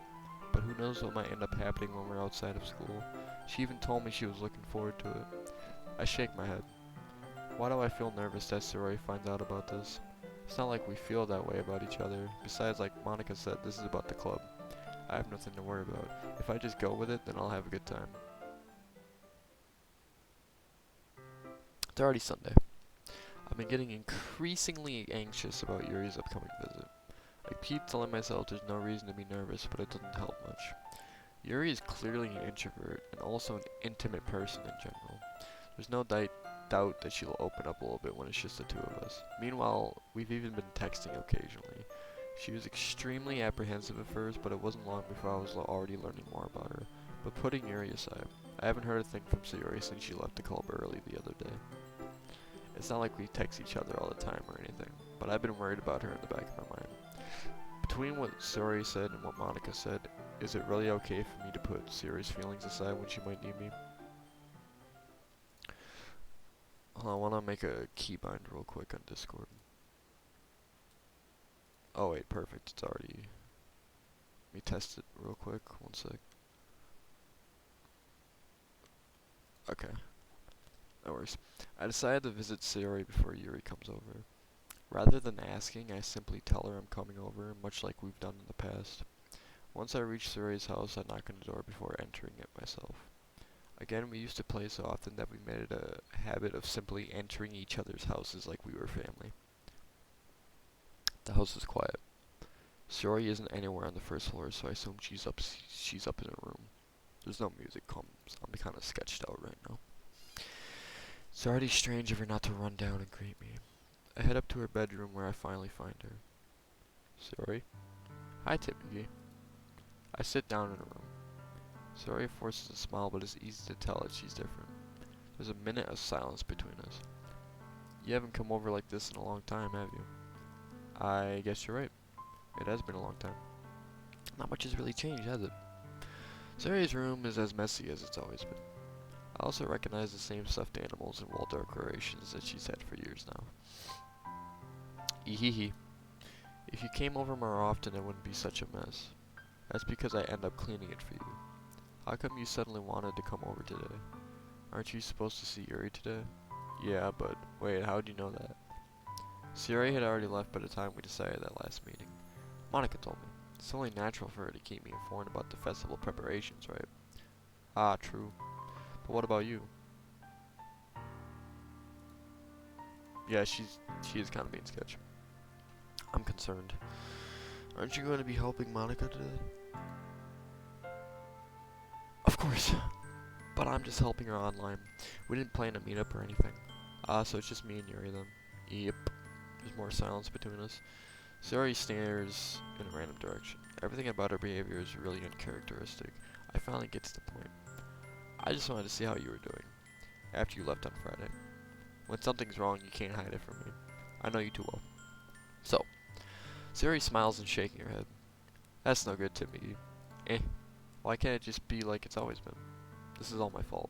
But who knows what might end up happening when we're outside of school. She even told me she was looking forward to it. I shake my head. Why do I feel nervous that Sayori finds out about this? It's not like we feel that way about each other. Besides, like Monica said, this is about the club. I have nothing to worry about. If I just go with it, then I'll have a good time. It's already Sunday. I've been getting increasingly anxious about Yuri's upcoming visit. I keep telling myself there's no reason to be nervous, but it doesn't help much. Yuri is clearly an introvert, and also an intimate person in general. There's no doubt that she'll open up a little bit when it's just the two of us. Meanwhile, we've even been texting occasionally. She was extremely apprehensive at first, but it wasn't long before I was already learning more about her. But putting Yuri aside, I haven't heard a thing from Sayori since she left the club early the other day. It's not like we text each other all the time or anything, but I've been worried about her in the back of my mind. Between what Sayori said and what Monica said, is it really okay for me to put Sayori's feelings aside when she might need me? I want to make a keybind real quick on Discord. Oh wait, perfect, it's already... Let me test it real quick, one sec. Okay, that works. I decided to visit Sayori before Yuri comes over. Rather than asking, I simply tell her I'm coming over, much like we've done in the past. Once I reach Sayori's house, I knock on the door before entering it myself. Again, we used to play so often that we made it a habit of simply entering each other's houses like we were family. The house is quiet. Sayori isn't anywhere on the first floor, so I assume she's up in her room. There's no music. I'm kind of sketched out right now. It's already strange of her not to run down and greet me. I head up to her bedroom where I finally find her. Sayori? Hi, Tippi. I sit down in her room. Sayori forces a smile, but it's easy to tell that she's different. There's a minute of silence between us. You haven't come over like this in a long time, have you? I guess you're right. It has been a long time. Not much has really changed, has it? Sayori's room is as messy as it's always been. I also recognize the same stuffed animals and wall decorations that she's had for years now. Ehehe. If you came over more often, it wouldn't be such a mess. That's because I end up cleaning it for you. How come you suddenly wanted to come over today? Aren't you supposed to see Yuri today? Yeah, but wait, how'd you know that? Sayori had already left by the time we decided that last meeting. Monica told me. It's only natural for her to keep me informed about the festival preparations, right? Ah, true. But what about you? Yeah, she is kind of being sketchy. I'm concerned. Aren't you going to be helping Monica today? Of course. But I'm just helping her online. We didn't plan a meetup or anything. So it's just me and Yuri then. Yep. There's more silence between us. Sayori stares in a random direction. Everything about her behavior is really uncharacteristic. I finally get to the point. I just wanted to see how you were doing after you left on Friday. When something's wrong, you can't hide it from me. I know you too well. So, Sayori smiles and shaking her head. That's no good, Timmy. Why can't it just be like it's always been? This is all my fault.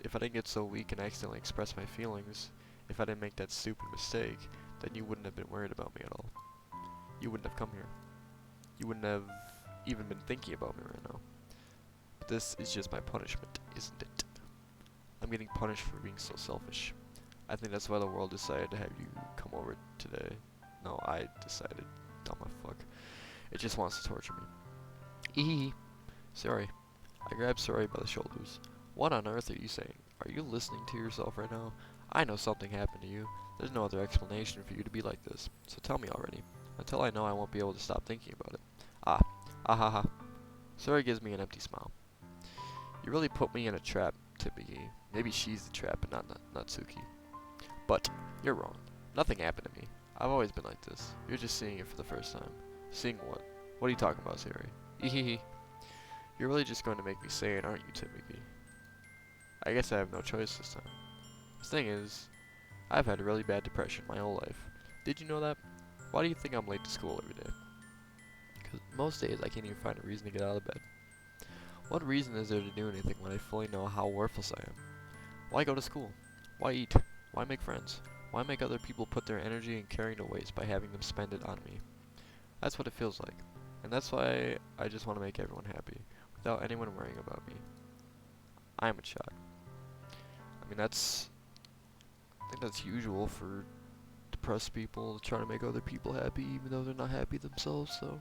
If I didn't get so weak and accidentally express my feelings, if I didn't make that stupid mistake, then you wouldn't have been worried about me at all. You wouldn't have come here. You wouldn't have even been thinking about me right now. But this is just my punishment, isn't it? I'm getting punished for being so selfish. I think that's why the world decided to have you come over today. No, I decided. Dumb fuck. It just wants to torture me. Eehee. Sorry. I grabbed Sorry by the shoulders. What on earth are you saying? Are you listening to yourself right now? I know something happened to you. There's no other explanation for you to be like this. So tell me already. Until I know, I won't be able to stop thinking about it. Ha ha. Sorry gives me an empty smile. You really put me in a trap, Tibiki. Maybe she's the trap and not Natsuki. But you're wrong. Nothing happened to me. I've always been like this. You're just seeing it for the first time. Seeing what? What are you talking about, Sayori? Ehehe. You're really just going to make me say it, aren't you, Tibiki? I guess I have no choice this time. The thing is, I've had really bad depression my whole life. Did you know that? Why do you think I'm late to school every day? Because most days I can't even find a reason to get out of bed. What reason is there to do anything when I fully know how worthless I am? Why go to school? Why eat? Why make friends? Why make other people put their energy and caring to waste by having them spend it on me? That's what it feels like. And that's why I just want to make everyone happy, without anyone worrying about me. I'm a child. I mean, I think that's usual for depressed people to try to make other people happy even though they're not happy themselves, so.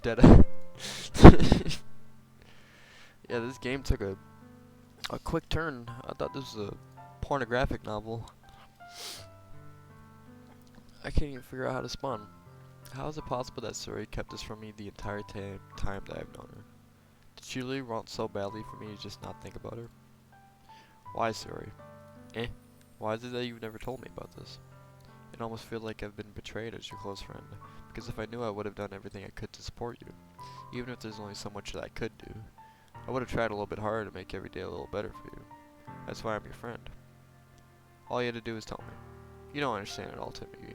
Dead. Yeah, this game took a quick turn. I thought this was a pornographic novel. I can't even figure out how to spawn. How is it possible that Suri kept this from me the entire time that I've known her? Did she really want so badly for me to just not think about her? Why, Suri? Why is it that you've never told me about this? It almost feels like I've been betrayed as your close friend, because if I knew, I would have done everything I could to support you. Even if there's only so much that I could do, I would have tried a little bit harder to make every day a little better for you. That's why I'm your friend. All you had to do is tell me. You don't understand at all, Timothy.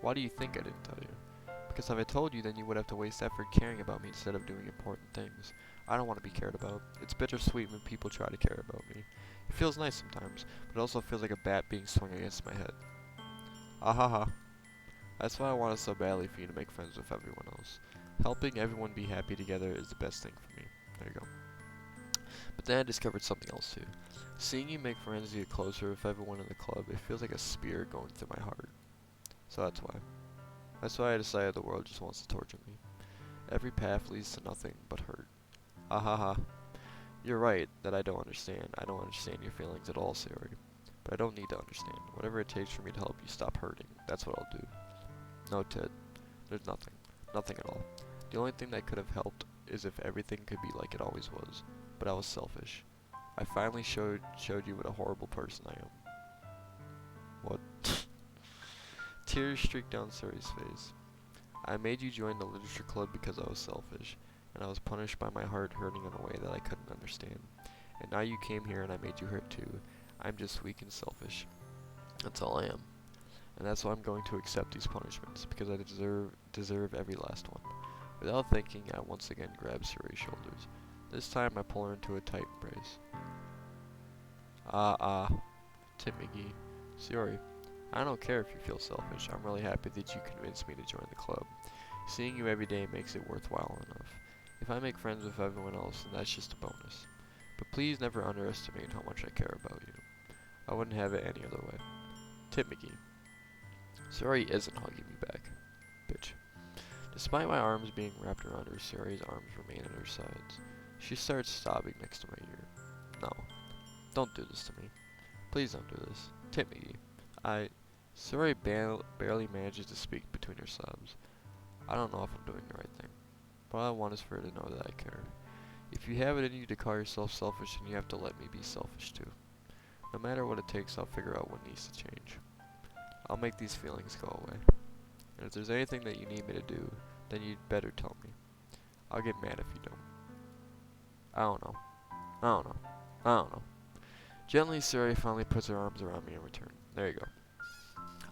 Why do you think I didn't tell you? Because if I told you, then you would have to waste effort caring about me instead of doing important things. I don't want to be cared about. It's bittersweet when people try to care about me. It feels nice sometimes, but it also feels like a bat being swung against my head. Ahaha. That's why I wanted so badly for you to make friends with everyone else. Helping everyone be happy together is the best thing for me. There you go. But then I discovered something else too. Seeing you make friends and get closer with everyone in the club, it feels like a spear going through my heart. So that's why. That's why I decided the world just wants to torture me. Every path leads to nothing but hurt. Ahaha. You're right that I don't understand. I don't understand your feelings at all, Sayori. But I don't need to understand. Whatever it takes for me to help you stop hurting, that's what I'll do. No, Ted. There's nothing. Nothing at all. The only thing that could have helped is if everything could be like it always was. But I was selfish. I finally showed you what a horrible person I am. What? Tears streaked down Suri's face. I made you join the literature club because I was selfish, and I was punished by my heart hurting in a way that I couldn't understand. And now you came here and I made you hurt too. I'm just weak and selfish. That's all I am. And that's why I'm going to accept these punishments, because I deserve every last one. Without thinking, I once again grab Suri's shoulders. This time I pull her into a tight embrace. Timmy, Suri, I don't care if you feel selfish. I'm really happy that you convinced me to join the club. Seeing you every day makes it worthwhile enough. If I make friends with everyone else, then that's just a bonus. But please never underestimate how much I care about you. I wouldn't have it any other way. Tip McGee. Suri isn't hugging me back. Bitch. Despite my arms being wrapped around her, Suri's arms remain at her sides. She starts sobbing next to my ear. No, don't do this to me. Please don't do this. Tip me. Suri barely manages to speak between her sobs. I don't know if I'm doing the right thing, but all I want is for her to know that I care. If you have it in you to call yourself selfish, then you have to let me be selfish too. No matter what it takes, I'll figure out what needs to change. I'll make these feelings go away. And if there's anything that you need me to do, then you'd better tell me. I'll get mad if you don't. I don't know. I don't know. I don't know. Gently, Suri finally puts her arms around me in return. There you go.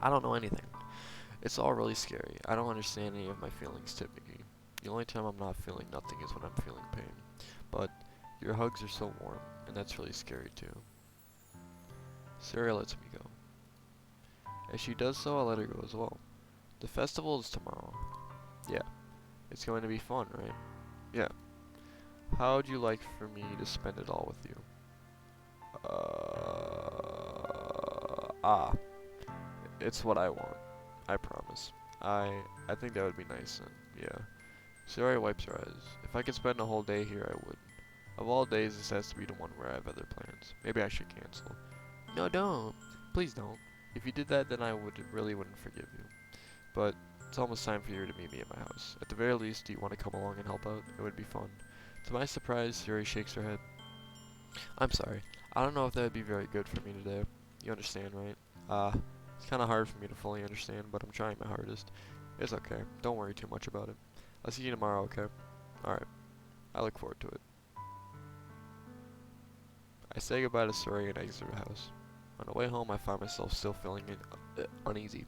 I don't know anything. It's all really scary. I don't understand any of my feelings typically. The only time I'm not feeling nothing is when I'm feeling pain. But your hugs are so warm, and that's really scary too. Suri lets me go. As she does so, I let her go as well. The festival is tomorrow. Yeah. It's going to be fun, right? Yeah. How would you like for me to spend it all with you? It's what I want. I promise. I think that would be nice, and yeah. Suri wipes her eyes. If I could spend a whole day here, I would. Of all days, this has to be the one where I have other plans. Maybe I should cancel. No, don't. Please don't. If you did that, then I really wouldn't forgive you. But it's almost time for you to meet me at my house. At the very least, do you want to come along and help out? It would be fun. To my surprise, Suri shakes her head. I'm sorry. I don't know if that would be very good for me today. You understand, right? It's kind of hard for me to fully understand, but I'm trying my hardest. It's okay. Don't worry too much about it. I'll see you tomorrow, okay? Alright. I look forward to it. I say goodbye to Suri and exit her house. On the way home, I find myself still feeling uneasy.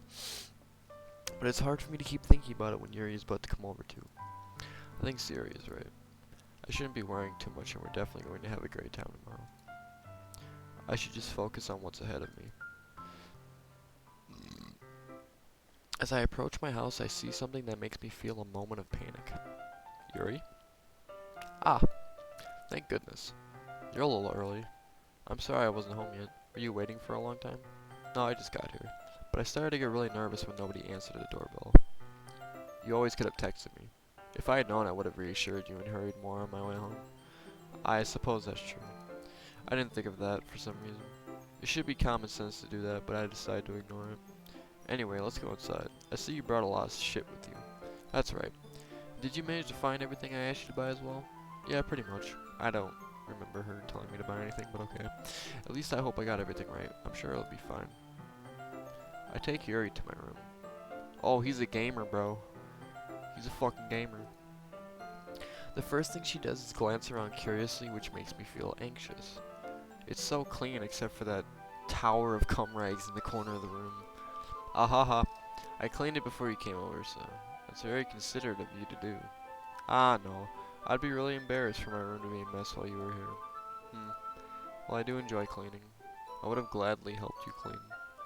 But it's hard for me to keep thinking about it when Yuri is about to come over too. I think Suri is right. I shouldn't be worrying too much, and we're definitely going to have a great time tomorrow. I should just focus on what's ahead of me. As I approach my house, I see something that makes me feel a moment of panic. Yuri? Ah, thank goodness. You're a little early. I'm sorry I wasn't home yet. Were you waiting for a long time? No, I just got here. But I started to get really nervous when nobody answered the doorbell. You always could have texted me. If I had known, I would have reassured you and hurried more on my way home. I suppose that's true. I didn't think of that for some reason. It should be common sense to do that, but I decided to ignore it. Anyway, let's go outside. I see you brought a lot of shit with you. That's right. Did you manage to find everything I asked you to buy as well? Yeah, pretty much. I don't remember her telling me to buy anything, but okay. At least I hope I got everything right. I'm sure it'll be fine. I take Yuri to my room. Oh, he's a gamer, bro. He's a fucking gamer. The first thing she does is glance around curiously, which makes me feel anxious. It's so clean except for that tower of cum rags in the corner of the room. Ahaha. I cleaned it before you came over, so that's very considerate of you to do. Ah, no. I'd be really embarrassed for my room to be a mess while you were here. Well, I do enjoy cleaning. I would have gladly helped you clean.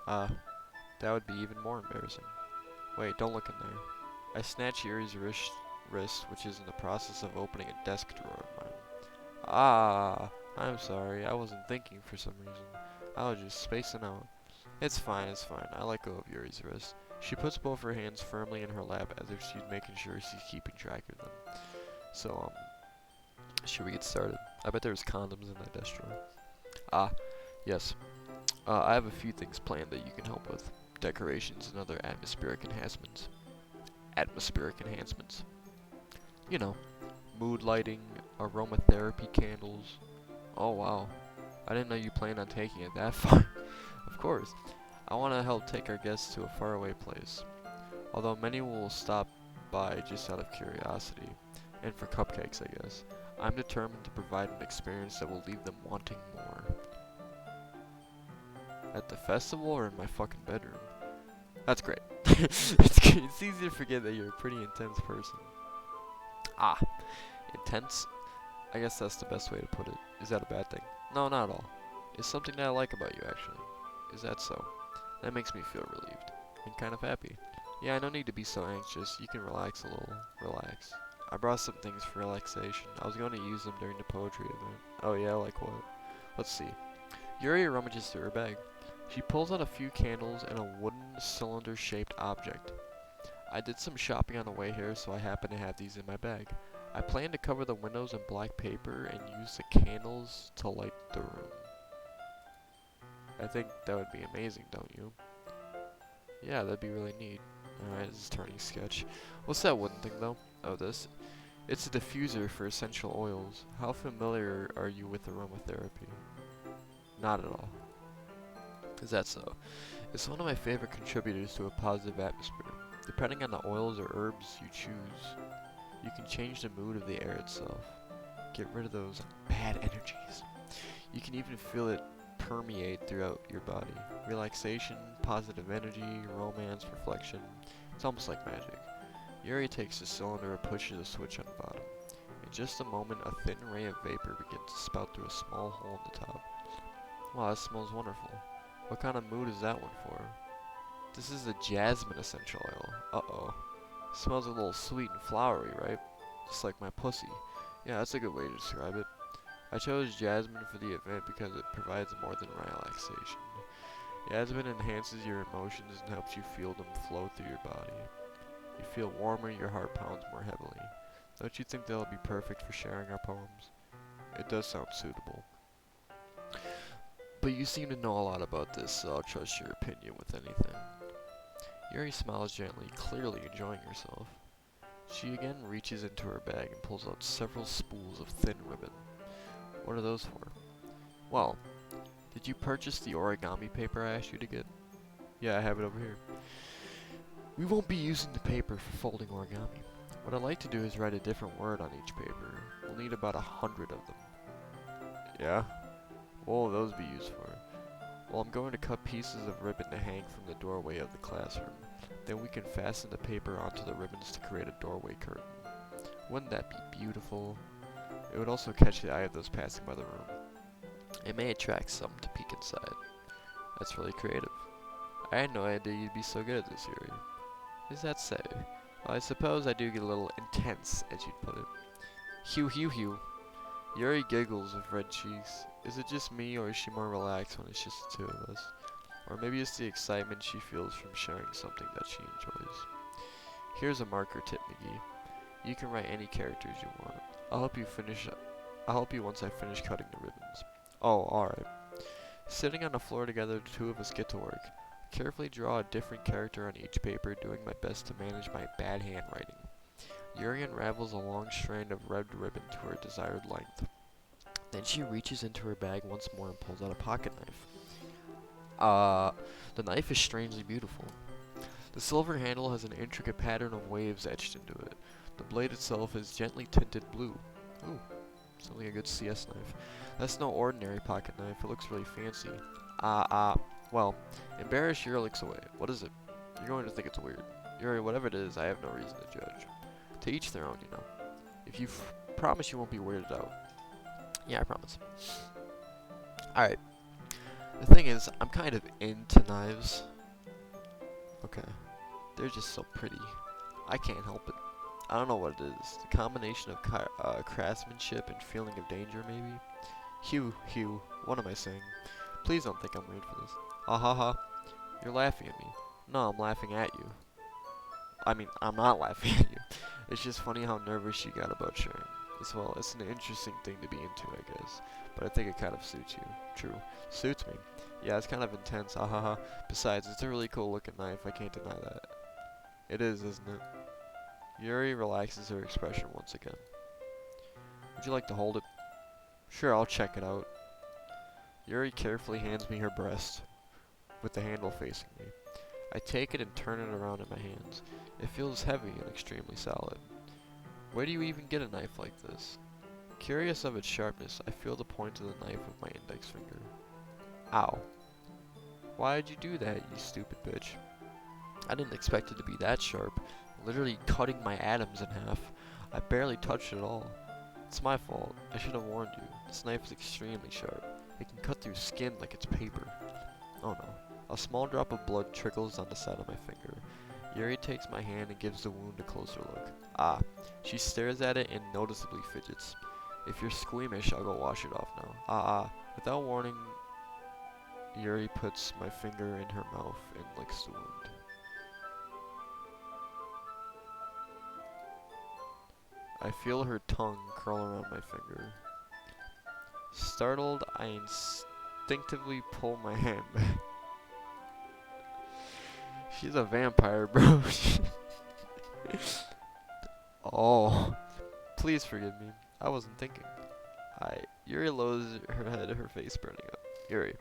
That would be even more embarrassing. Wait, don't look in there. I snatch Yuri's wrist, which is in the process of opening a desk drawer of mine. Ah, I'm sorry. I wasn't thinking for some reason. I was just spacing out. It's fine, it's fine. I let go of Yuri's wrist. She puts both her hands firmly in her lap as if she's making sure she's keeping track of them. So, should we get started? I bet there's condoms in that desk drawer. Ah, yes. I have a few things planned that you can help with. Decorations and other atmospheric enhancements. You know, mood lighting, aromatherapy candles. Oh wow, I didn't know you planned on taking it that far. Of course, I want to help take our guests to a faraway place. Although many will stop by just out of curiosity, and for cupcakes I guess, I'm determined to provide an experience that will leave them wanting more. At the festival or in my fucking bedroom? That's great. It's easy to forget that you're a pretty intense person. Ah, intense? I guess that's the best way to put it. Is that a bad thing? No, not at all. It's something that I like about you, actually. Is that so? That makes me feel relieved. And kind of happy. Yeah, no need to be so anxious. You can relax a little. Relax. I brought some things for relaxation. I was going to use them during the poetry event. Oh yeah, like what? Let's see. Yuri rummages through her bag. She pulls out a few candles and a wooden cylinder-shaped object. I did some shopping on the way here, so I happen to have these in my bag. I plan to cover the windows in black paper and use the candles to light the room. I think that would be amazing, don't you? Yeah, that'd be really neat. Alright, this is turning sketch. What's that wooden thing though? Oh, this? It's a diffuser for essential oils. How familiar are you with aromatherapy? Not at all. Is that so? It's one of my favorite contributors to a positive atmosphere. Depending on the oils or herbs you choose, you can change the mood of the air itself. Get rid of those bad energies. You can even feel it permeate throughout your body. Relaxation, positive energy, romance, reflection. It's almost like magic. Yuri takes the cylinder and pushes a switch on the bottom. In just a moment, a thin ray of vapor begins to spout through a small hole in the top. Wow, that smells wonderful. What kind of mood is that one for? This is the jasmine essential oil. Uh-oh. Smells a little sweet and flowery, right? Just like my pussy. Yeah, that's a good way to describe it. I chose jasmine for the event because it provides more than relaxation. Jasmine enhances your emotions and helps you feel them flow through your body. You feel warmer, your heart pounds more heavily. Don't you think that'll be perfect for sharing our poems? It does sound suitable. But you seem to know a lot about this, so I'll trust your opinion with anything. Yuri smiles gently, clearly enjoying herself. She again reaches into her bag and pulls out several spools of thin ribbon. What are those for? Well, did you purchase the origami paper I asked you to get? Yeah, I have it over here. We won't be using the paper for folding origami. What I'd like to do is write a different word on each paper. We'll need about 100 of them. Yeah? What will those be used for? Well, I'm going to cut pieces of ribbon to hang from the doorway of the classroom. Then we can fasten the paper onto the ribbons to create a doorway curtain. Wouldn't that be beautiful? It would also catch the eye of those passing by the room. It may attract some to peek inside. That's really creative. I had no idea you'd be so good at this, Yuri. Is that so? Well, I suppose I do get a little intense, as you'd put it. Hew. Yuri giggles with red cheeks. Is it just me, or is she more relaxed when it's just the two of us? Or maybe it's the excitement she feels from sharing something that she enjoys. Here's a marker tip, McGee. You can write any characters you want. I'll help you once I finish cutting the ribbons. Oh, alright. Sitting on the floor together, the two of us get to work. Carefully draw a different character on each paper, doing my best to manage my bad handwriting. Yuri unravels a long strand of red ribbon to her desired length. Then she reaches into her bag once more and pulls out a pocket knife. The knife is strangely beautiful. The silver handle has an intricate pattern of waves etched into it. The blade itself is gently tinted blue. Ooh, sounds like a good CS knife. That's no ordinary pocket knife, it looks really fancy. Well, embarrass Yuri looks away. What is it? You're going to think it's weird. Yuri, whatever it is, I have no reason to judge. To each their own, you know. If you promise you won't be weirded out. Yeah, I promise. Alright. The thing is, I'm kind of into knives. Okay. They're just so pretty. I can't help it. I don't know what it is. The combination of craftsmanship and feeling of danger, maybe? Hugh, what am I saying? Please don't think I'm weird for this. Ha. You're laughing at me. No, I'm laughing at you. I mean, I'm not laughing at you. It's just funny how nervous she got about sharing. As well, it's an interesting thing to be into, I guess. But I think it kind of suits you. True. Suits me. Yeah, it's kind of intense. Ha. Besides, it's a really cool looking knife. I can't deny that. It is, isn't it? Yuri relaxes her expression once again. Would you like to hold it? Sure, I'll check it out. Yuri carefully hands me her breast, with the handle facing me. I take it and turn it around in my hands. It feels heavy and extremely solid. Where do you even get a knife like this? Curious of its sharpness, I feel the point of the knife with my index finger. Ow. Why did you do that, you stupid bitch? I didn't expect it to be that sharp, literally cutting my atoms in half. I barely touched it at all. It's my fault. I should have warned you. This knife is extremely sharp. It can cut through skin like it's paper. Oh no. A small drop of blood trickles down the side of my finger. Yuri takes my hand and gives the wound a closer look. She stares at it and noticeably fidgets. If you're squeamish, I'll go wash it off now. Without warning, Yuri puts my finger in her mouth and licks the wound. I feel her tongue curl around my finger. Startled, I instinctively pull my hand back. She's a vampire, bro. Oh, please forgive me. I wasn't thinking. Yuri lowers her head, her face burning up. Yuri,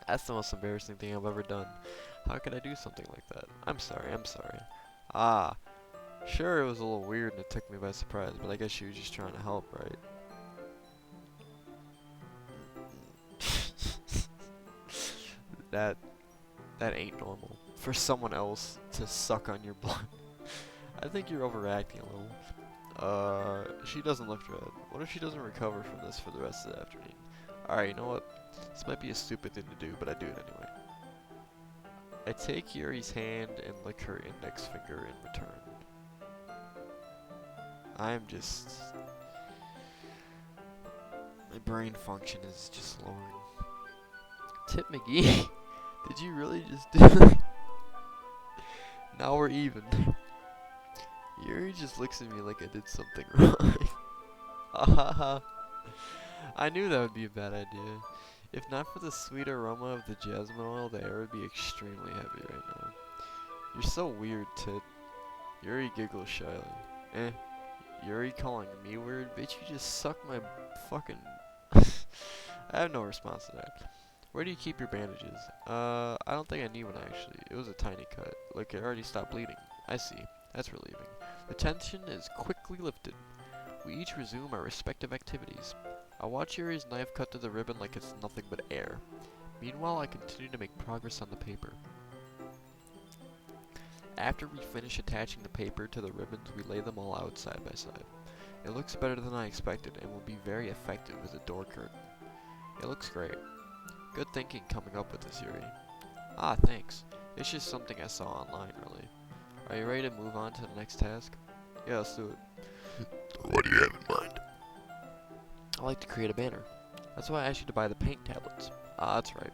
that's the most embarrassing thing I've ever done. How could I do something like that? I'm sorry, I'm sorry. Ah, sure it was a little weird and it took me by surprise, but I guess she was just trying to help, right? That ain't normal. For someone else to suck on your blood. I think you're overacting a little. She doesn't look red. What if she doesn't recover from this for the rest of the afternoon? Alright, you know what? This might be a stupid thing to do, but I do it anyway. I take Yuri's hand and lick her index finger in return. I'm just... my brain function is just lowering. Tip McGee, did you really just do that? Now we're even. Yuri just looks at me like I did something wrong. Ahaha. I knew that would be a bad idea. If not for the sweet aroma of the jasmine oil, the air would be extremely heavy right now. You're so weird, Tit. Yuri giggles shyly. Yuri calling me weird? Bitch, you just sucked my fucking... I have no response to that. Where do you keep your bandages? I don't think I need one actually. It was a tiny cut. Look, it already stopped bleeding. I see. That's relieving. The tension is quickly lifted. We each resume our respective activities. I watch Yuri's knife cut to the ribbon like it's nothing but air. Meanwhile, I continue to make progress on the paper. After we finish attaching the paper to the ribbons, we lay them all out side by side. It looks better than I expected and will be very effective as a door curtain. It looks great. Good thinking coming up with this, Yuri. Ah, thanks. It's just something I saw online, really. Are you ready to move on to the next task? Yeah, let's do it. What do you have in mind? I like to create a banner. That's why I asked you to buy the paint tablets. Ah, that's right.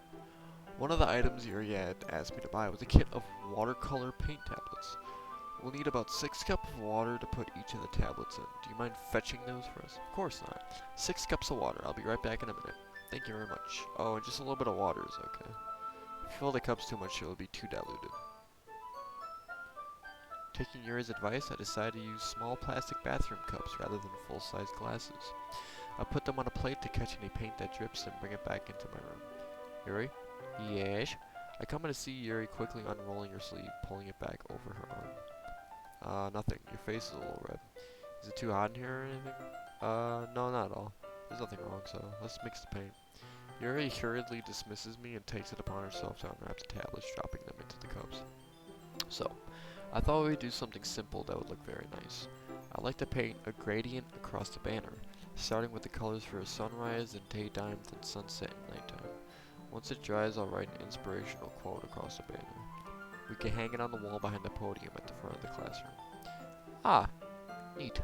One of the items Yuri had asked me to buy was a kit of watercolor paint tablets. We'll need about 6 cups of water to put each of the tablets in. Do you mind fetching those for us? Of course not. 6 cups of water. I'll be right back in a minute. Thank you very much. Oh, and just a little bit of water is okay. If you fill the cups too much, it'll be too diluted. Taking Yuri's advice, I decided to use small plastic bathroom cups rather than full-size glasses. I put them on a plate to catch any paint that drips and bring it back into my room. Yuri? Yes? I come in to see Yuri quickly unrolling her sleeve, pulling it back over her arm. Nothing. Your face is a little red. Is it too hot in here or anything? No, not at all. There's nothing wrong, so let's mix the paint. Yuri hurriedly dismisses me and takes it upon herself to unwrap the tablets, dropping them into the cups. So, I thought we'd do something simple that would look very nice. I'd like to paint a gradient across the banner, starting with the colors for a sunrise, then daytime, then sunset and nighttime. Once it dries, I'll write an inspirational quote across the banner. We can hang it on the wall behind the podium at the front of the classroom. Ah, neat.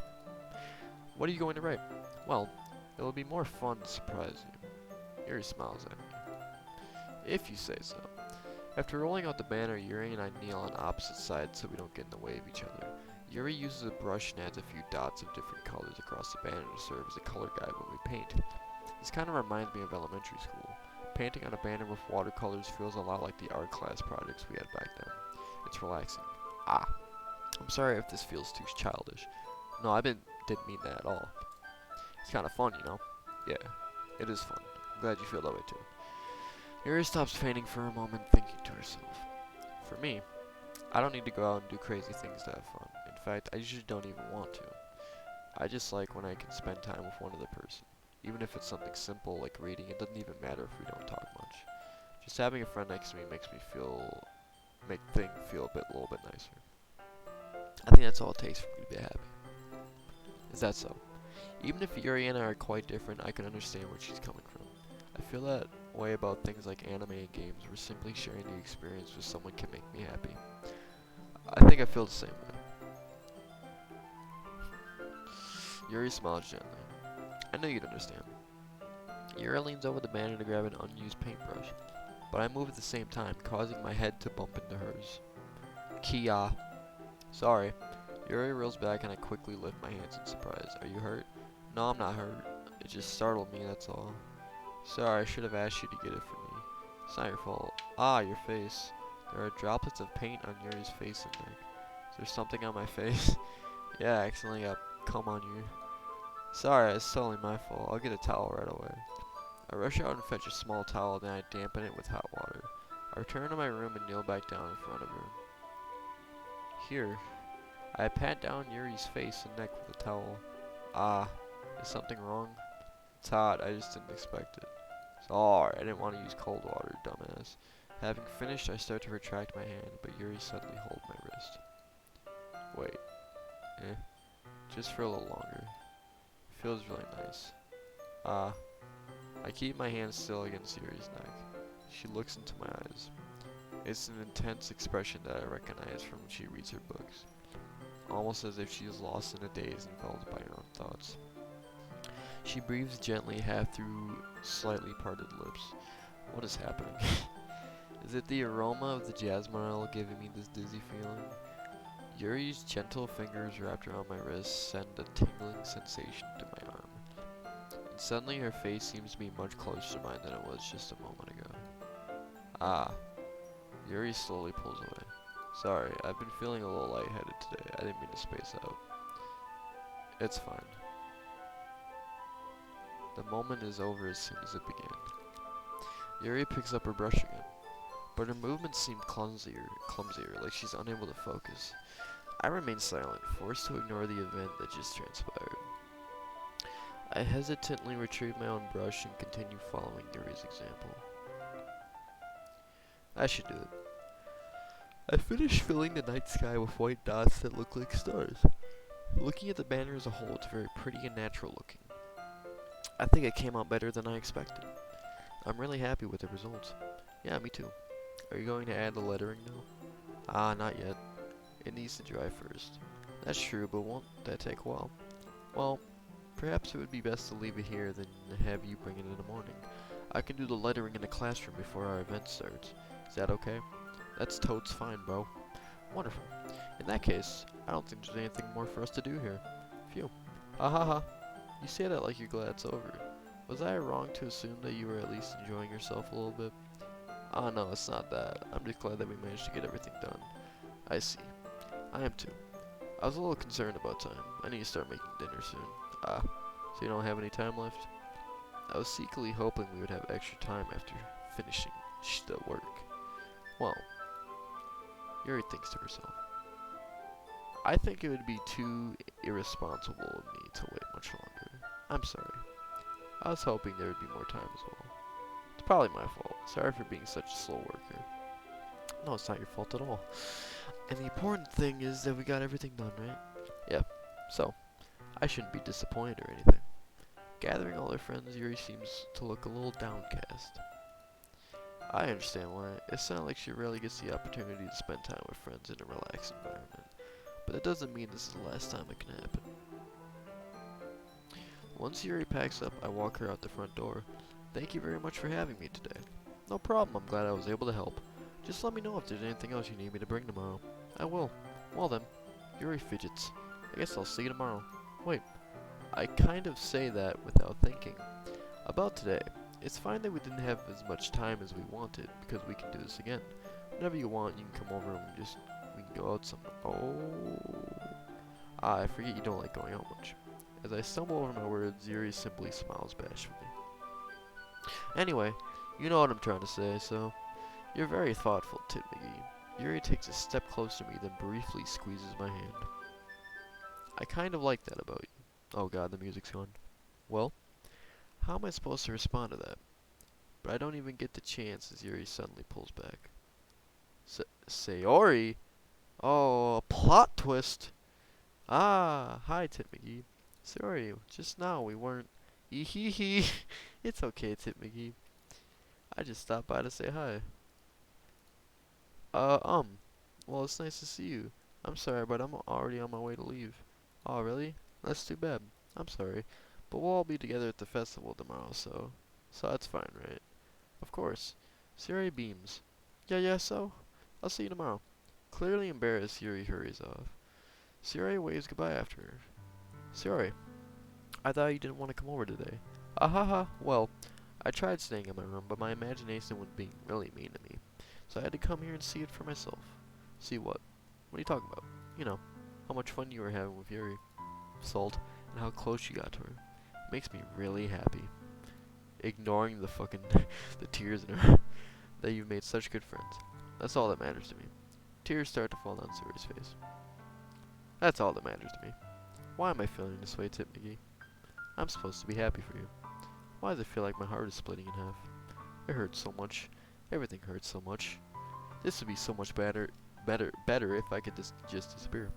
What are you going to write? Well, it will be more fun to surprise you. Yuri smiles at me. If you say so. After rolling out the banner, Yuri and I kneel on opposite sides so we don't get in the way of each other. Yuri uses a brush and adds a few dots of different colors across the banner to serve as a color guide when we paint. This kind of reminds me of elementary school. Painting on a banner with watercolors feels a lot like the art class projects we had back then. It's relaxing. Ah, I'm sorry if this feels too childish. No, I didn't mean that at all. It's kind of fun, you know? Yeah, it is fun. I'm glad you feel that way too. Yuri stops painting for a moment, thinking to herself. For me, I don't need to go out and do crazy things to have fun. In fact, I usually don't even want to. I just like when I can spend time with one other person. Even if it's something simple like reading, it doesn't even matter if we don't talk much. Just having a friend next to me makes me make things feel a little bit nicer. I think that's all it takes for me to be happy. Is that so? Even if Yuri and I are quite different, I can understand where she's coming from. I feel that way about things like anime and games, where simply sharing the experience with someone can make me happy. I think I feel the same way. Yuri smiles gently. I know you'd understand. Yuri leans over the banner to grab an unused paintbrush, but I move at the same time, causing my head to bump into hers. Kia. Sorry. Yuri rolls back and I quickly lift my hands in surprise. Are you hurt? No, I'm not hurt. It just startled me, that's all. Sorry, I should have asked you to get it for me. It's not your fault. Ah, your face. There are droplets of paint on Yuri's face and neck. Is there something on my face? Yeah, I accidentally got cum on you. Sorry, it's totally my fault. I'll get a towel right away. I rush out and fetch a small towel, then I dampen it with hot water. I return to my room and kneel back down in front of her. Here, I pat down Yuri's face and neck with a towel. Ah, is something wrong? It's hot, I just didn't expect it. Sorry, I didn't want to use cold water, dumbass. Having finished, I start to retract my hand, but Yuri suddenly holds my wrist. Wait, just for a little longer. It feels really nice. Ah, I keep my hand still against Yuri's neck. She looks into my eyes. It's an intense expression that I recognize from when she reads her books. Almost as if she is lost in a daze enveloped by her own thoughts. She breathes gently, half through slightly parted lips. What is happening? Is it the aroma of the jasmine oil giving me this dizzy feeling? Yuri's gentle fingers wrapped around my wrist send a tingling sensation to my arm. And suddenly her face seems to be much closer to mine than it was just a moment ago. Ah. Yuri slowly pulls away. Sorry, I've been feeling a little lightheaded today. I didn't mean to space out. It's fine. The moment is over as soon as it began. Yuri picks up her brush again, but her movements seem clumsier, like she's unable to focus. I remain silent, forced to ignore the event that just transpired. I hesitantly retrieve my own brush and continue following Yuri's example. I should do it. I finished filling the night sky with white dots that look like stars. Looking at the banner as a whole, it's very pretty and natural looking. I think it came out better than I expected. I'm really happy with the results. Yeah, me too. Are you going to add the lettering now? Ah, not yet. It needs to dry first. That's true, but won't that take a while? Well, perhaps it would be best to leave it here than have you bring it in the morning. I can do the lettering in the classroom before our event starts. Is that okay? That's totes fine, bro. Wonderful. In that case, I don't think there's anything more for us to do here. Phew. Ha ha ha. You say that like you're glad it's over. Was I wrong to assume that you were at least enjoying yourself a little bit? Ah, no, it's not that. I'm just glad that we managed to get everything done. I see. I am too. I was a little concerned about time. I need to start making dinner soon. Ah, so you don't have any time left? I was secretly hoping we would have extra time after finishing the work. Well, Yuri thinks to herself. I think it would be too irresponsible of me to wait much longer. I'm sorry. I was hoping there would be more time as well. It's probably my fault. Sorry for being such a slow worker. No, it's not your fault at all. And the important thing is that we got everything done, right? Yeah. So, I shouldn't be disappointed or anything. Gathering all her friends, Yuri seems to look a little downcast. I understand why. It sounds like she rarely gets the opportunity to spend time with friends in a relaxed environment. But that doesn't mean this is the last time it can happen. Once Yuri packs up, I walk her out the front door. Thank you very much for having me today. No problem, I'm glad I was able to help. Just let me know if there's anything else you need me to bring tomorrow. I will. Well then, Yuri fidgets. I guess I'll see you tomorrow. Wait, I kind of say that without thinking. About today, it's fine that we didn't have as much time as we wanted, because we can do this again. Whenever you want, you can come over and we can go out somewhere. Oh. Ah, I forget you don't like going out much. As I stumble over my words, Yuri simply smiles bashfully. Anyway, you know what I'm trying to say, so... You're very thoughtful, Tit McGee. Yuri takes a step closer to me, then briefly squeezes my hand. I kind of like that about you. Oh god, the music's gone. Well, how am I supposed to respond to that? But I don't even get the chance as Yuri suddenly pulls back. Sayori? Oh, a plot twist! Ah, hi, Tit McGee. Sorry, just now we weren't... Eehee. It's okay, Tit McGee. I just stopped by to say hi. Well, it's nice to see you. I'm sorry, but I'm already on my way to leave. Oh, really? That's too bad. I'm sorry. But we'll all be together at the festival tomorrow, so that's fine, right? Of course. Siri beams. Yeah, so? I'll see you tomorrow. Clearly embarrassed, Yuri hurries off. Siri waves goodbye after her. Siri, I thought you didn't want to come over today. Ahaha, well, I tried staying in my room, but my imagination was being really mean to me. So I had to come here and see it for myself. See what? What are you talking about? You know, how much fun you were having with Yuri, Salt, and how close you got to her. It makes me really happy. Ignoring the fucking the tears in her that you've made such good friends. That's all that matters to me. Tears start to fall down Suri's face. That's all that matters to me. Why am I feeling this way, Tip McGee? I'm supposed to be happy for you. Why does it feel like my heart is splitting in half? It hurts so much. Everything hurts so much. This would be so much better if I could just disappear.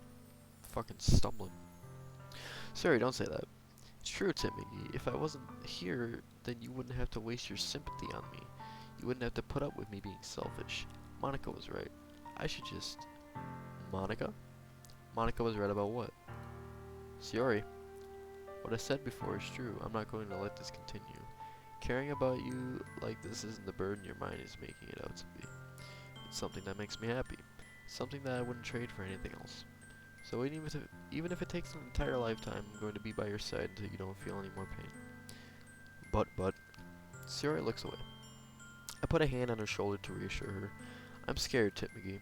Fucking stumbling. Sorry, don't say that. It's true, Tim McGee. If I wasn't here, then you wouldn't have to waste your sympathy on me. You wouldn't have to put up with me being selfish. Monica was right. I should just... Monica? Monica was right about what? Sorry. What I said before is true. I'm not going to let this continue. Caring about you like this isn't the burden your mind is making it out to be. It's something that makes me happy. Something that I wouldn't trade for anything else. So even if it takes an entire lifetime, I'm going to be by your side until you don't feel any more pain. But, Siri looks away. I put a hand on her shoulder to reassure her. I'm scared, Tip McGee.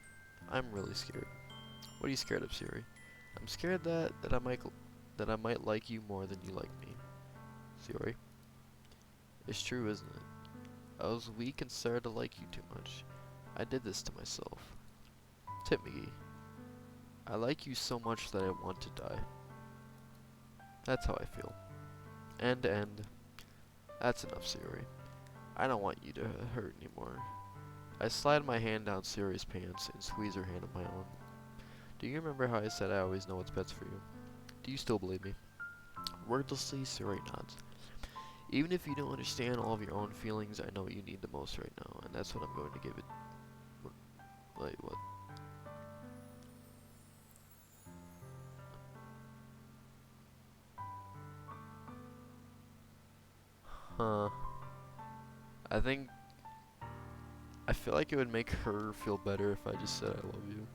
I'm really scared. What are you scared of, Siri? I'm scared that I might like you more than you like me. Siri? It's true, isn't it? I was weak and started to like you too much. I did this to myself. Tip McGee. I like you so much that I want to die. That's how I feel. End. That's enough, Siri. I don't want you to hurt anymore. I slide my hand down Siri's pants and squeeze her hand in my own. Do you remember how I said I always know what's best for you? Do you still believe me? Wordlessly, Siri nods. Even if you don't understand all of your own feelings, I know what you need the most right now, and that's what I'm going to give it. Wait, what? Huh. I feel like it would make her feel better if I just said I love you.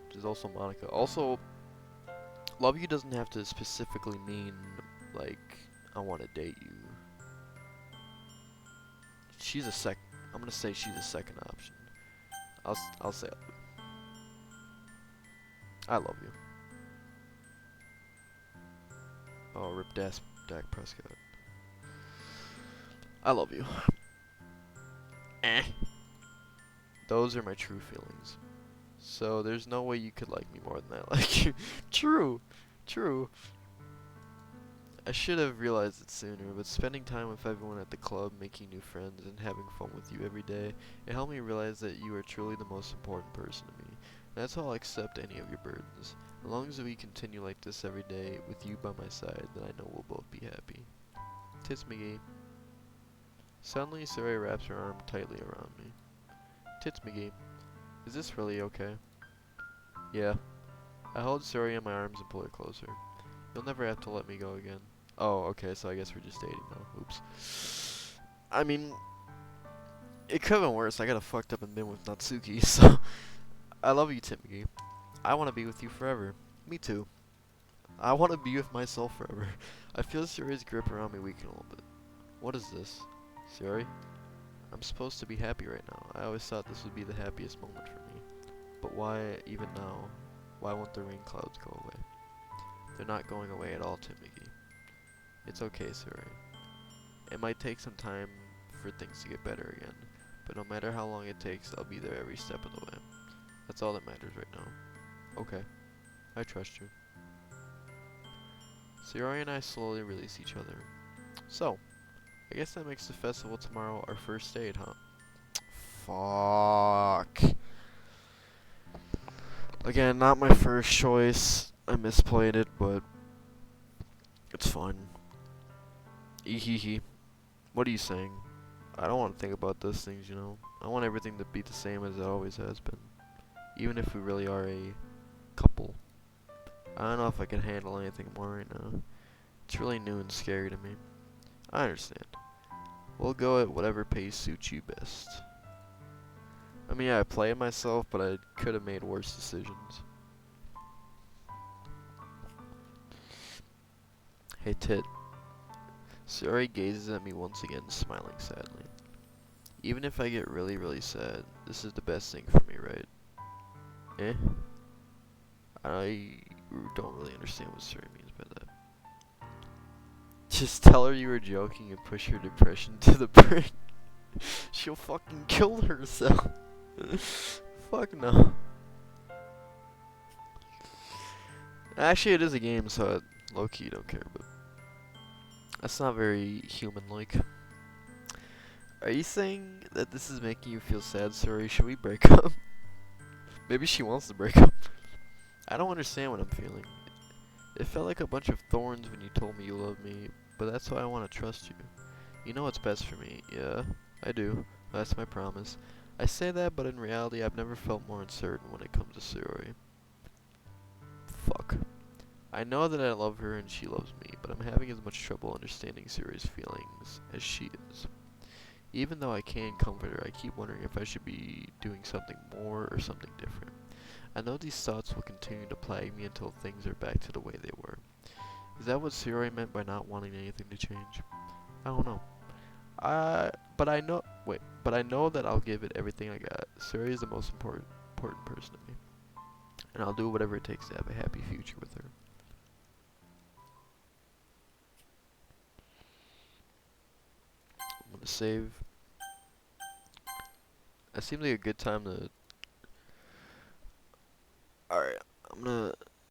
Which is also Monica. Also, love you doesn't have to specifically mean, like, I want to date you. I'm gonna say she's a second option. I'll say I love you. Oh, rip Dak Prescott. I love you. Those are my true feelings. So there's no way you could like me more than I like you. True. I should have realized it sooner, but spending time with everyone at the club, making new friends, and having fun with you every day, it helped me realize that you are truly the most important person to me. And that's how I'll accept any of your burdens. As long as we continue like this every day, with you by my side, then I know we'll both be happy. Tits McGee. Suddenly, Suri wraps her arm tightly around me. Tits McGee. Is this really okay? Yeah. I hold Suri in my arms and pull her closer. You'll never have to let me go again. Oh, okay, so I guess we're just dating now. Oops. I mean, it could have been worse. I got fucked up and been with Natsuki, so... I love you, Tim McGee. I want to be with you forever. Me too. I want to be with myself forever. I feel Suri's grip around me weaken a little bit. What is this? Suri? I'm supposed to be happy right now. I always thought this would be the happiest moment for me. But why, even now, why won't the rain clouds go away? They're not going away at all, Tim McGee. It's okay, Suri. It might take some time for things to get better again, but no matter how long it takes, I'll be there every step of the way. That's all that matters right now. Okay. I trust you. Suri and I slowly release each other. So, I guess that makes the festival tomorrow our first date, huh? Fuck. Again, not my first choice. I misplayed it, but it's fine. Ehehe. What are you saying? I don't want to think about those things, you know. I want everything to be the same as it always has been. Even if we really are a couple. I don't know if I can handle anything more right now. It's really new and scary to me. I understand. We'll go at whatever pace suits you best. I mean, I play myself, but I could have made worse decisions. Hey, Tit. Suri gazes at me once again, smiling sadly. Even if I get really, really sad, this is the best thing for me, right? Eh? I don't really understand what Suri means by that. Just tell her you were joking and push her depression to the brink. She'll fucking kill herself. Fuck no. Actually, it is a game, so I low-key don't care, but that's not very human-like. Are you saying that this is making you feel sad, Suri? Should we break up? Maybe she wants to break up. I don't understand what I'm feeling. It felt like a bunch of thorns when you told me you loved me, but that's why I want to trust you. You know what's best for me. Yeah, I do. That's my promise. I say that, but in reality, I've never felt more uncertain when it comes to Suri. Fuck. I know that I love her and she loves me, but I'm having as much trouble understanding Suri's feelings as she is. Even though I can comfort her, I keep wondering if I should be doing something more or something different. I know these thoughts will continue to plague me until things are back to the way they were. Is that what Suri meant by not wanting anything to change? I don't know. But I know that I'll give it everything I got. Suri is the most important person to me. And I'll do whatever it takes to have a happy future with her. I'm gonna save. That seems like a good time to... Alright, I'm gonna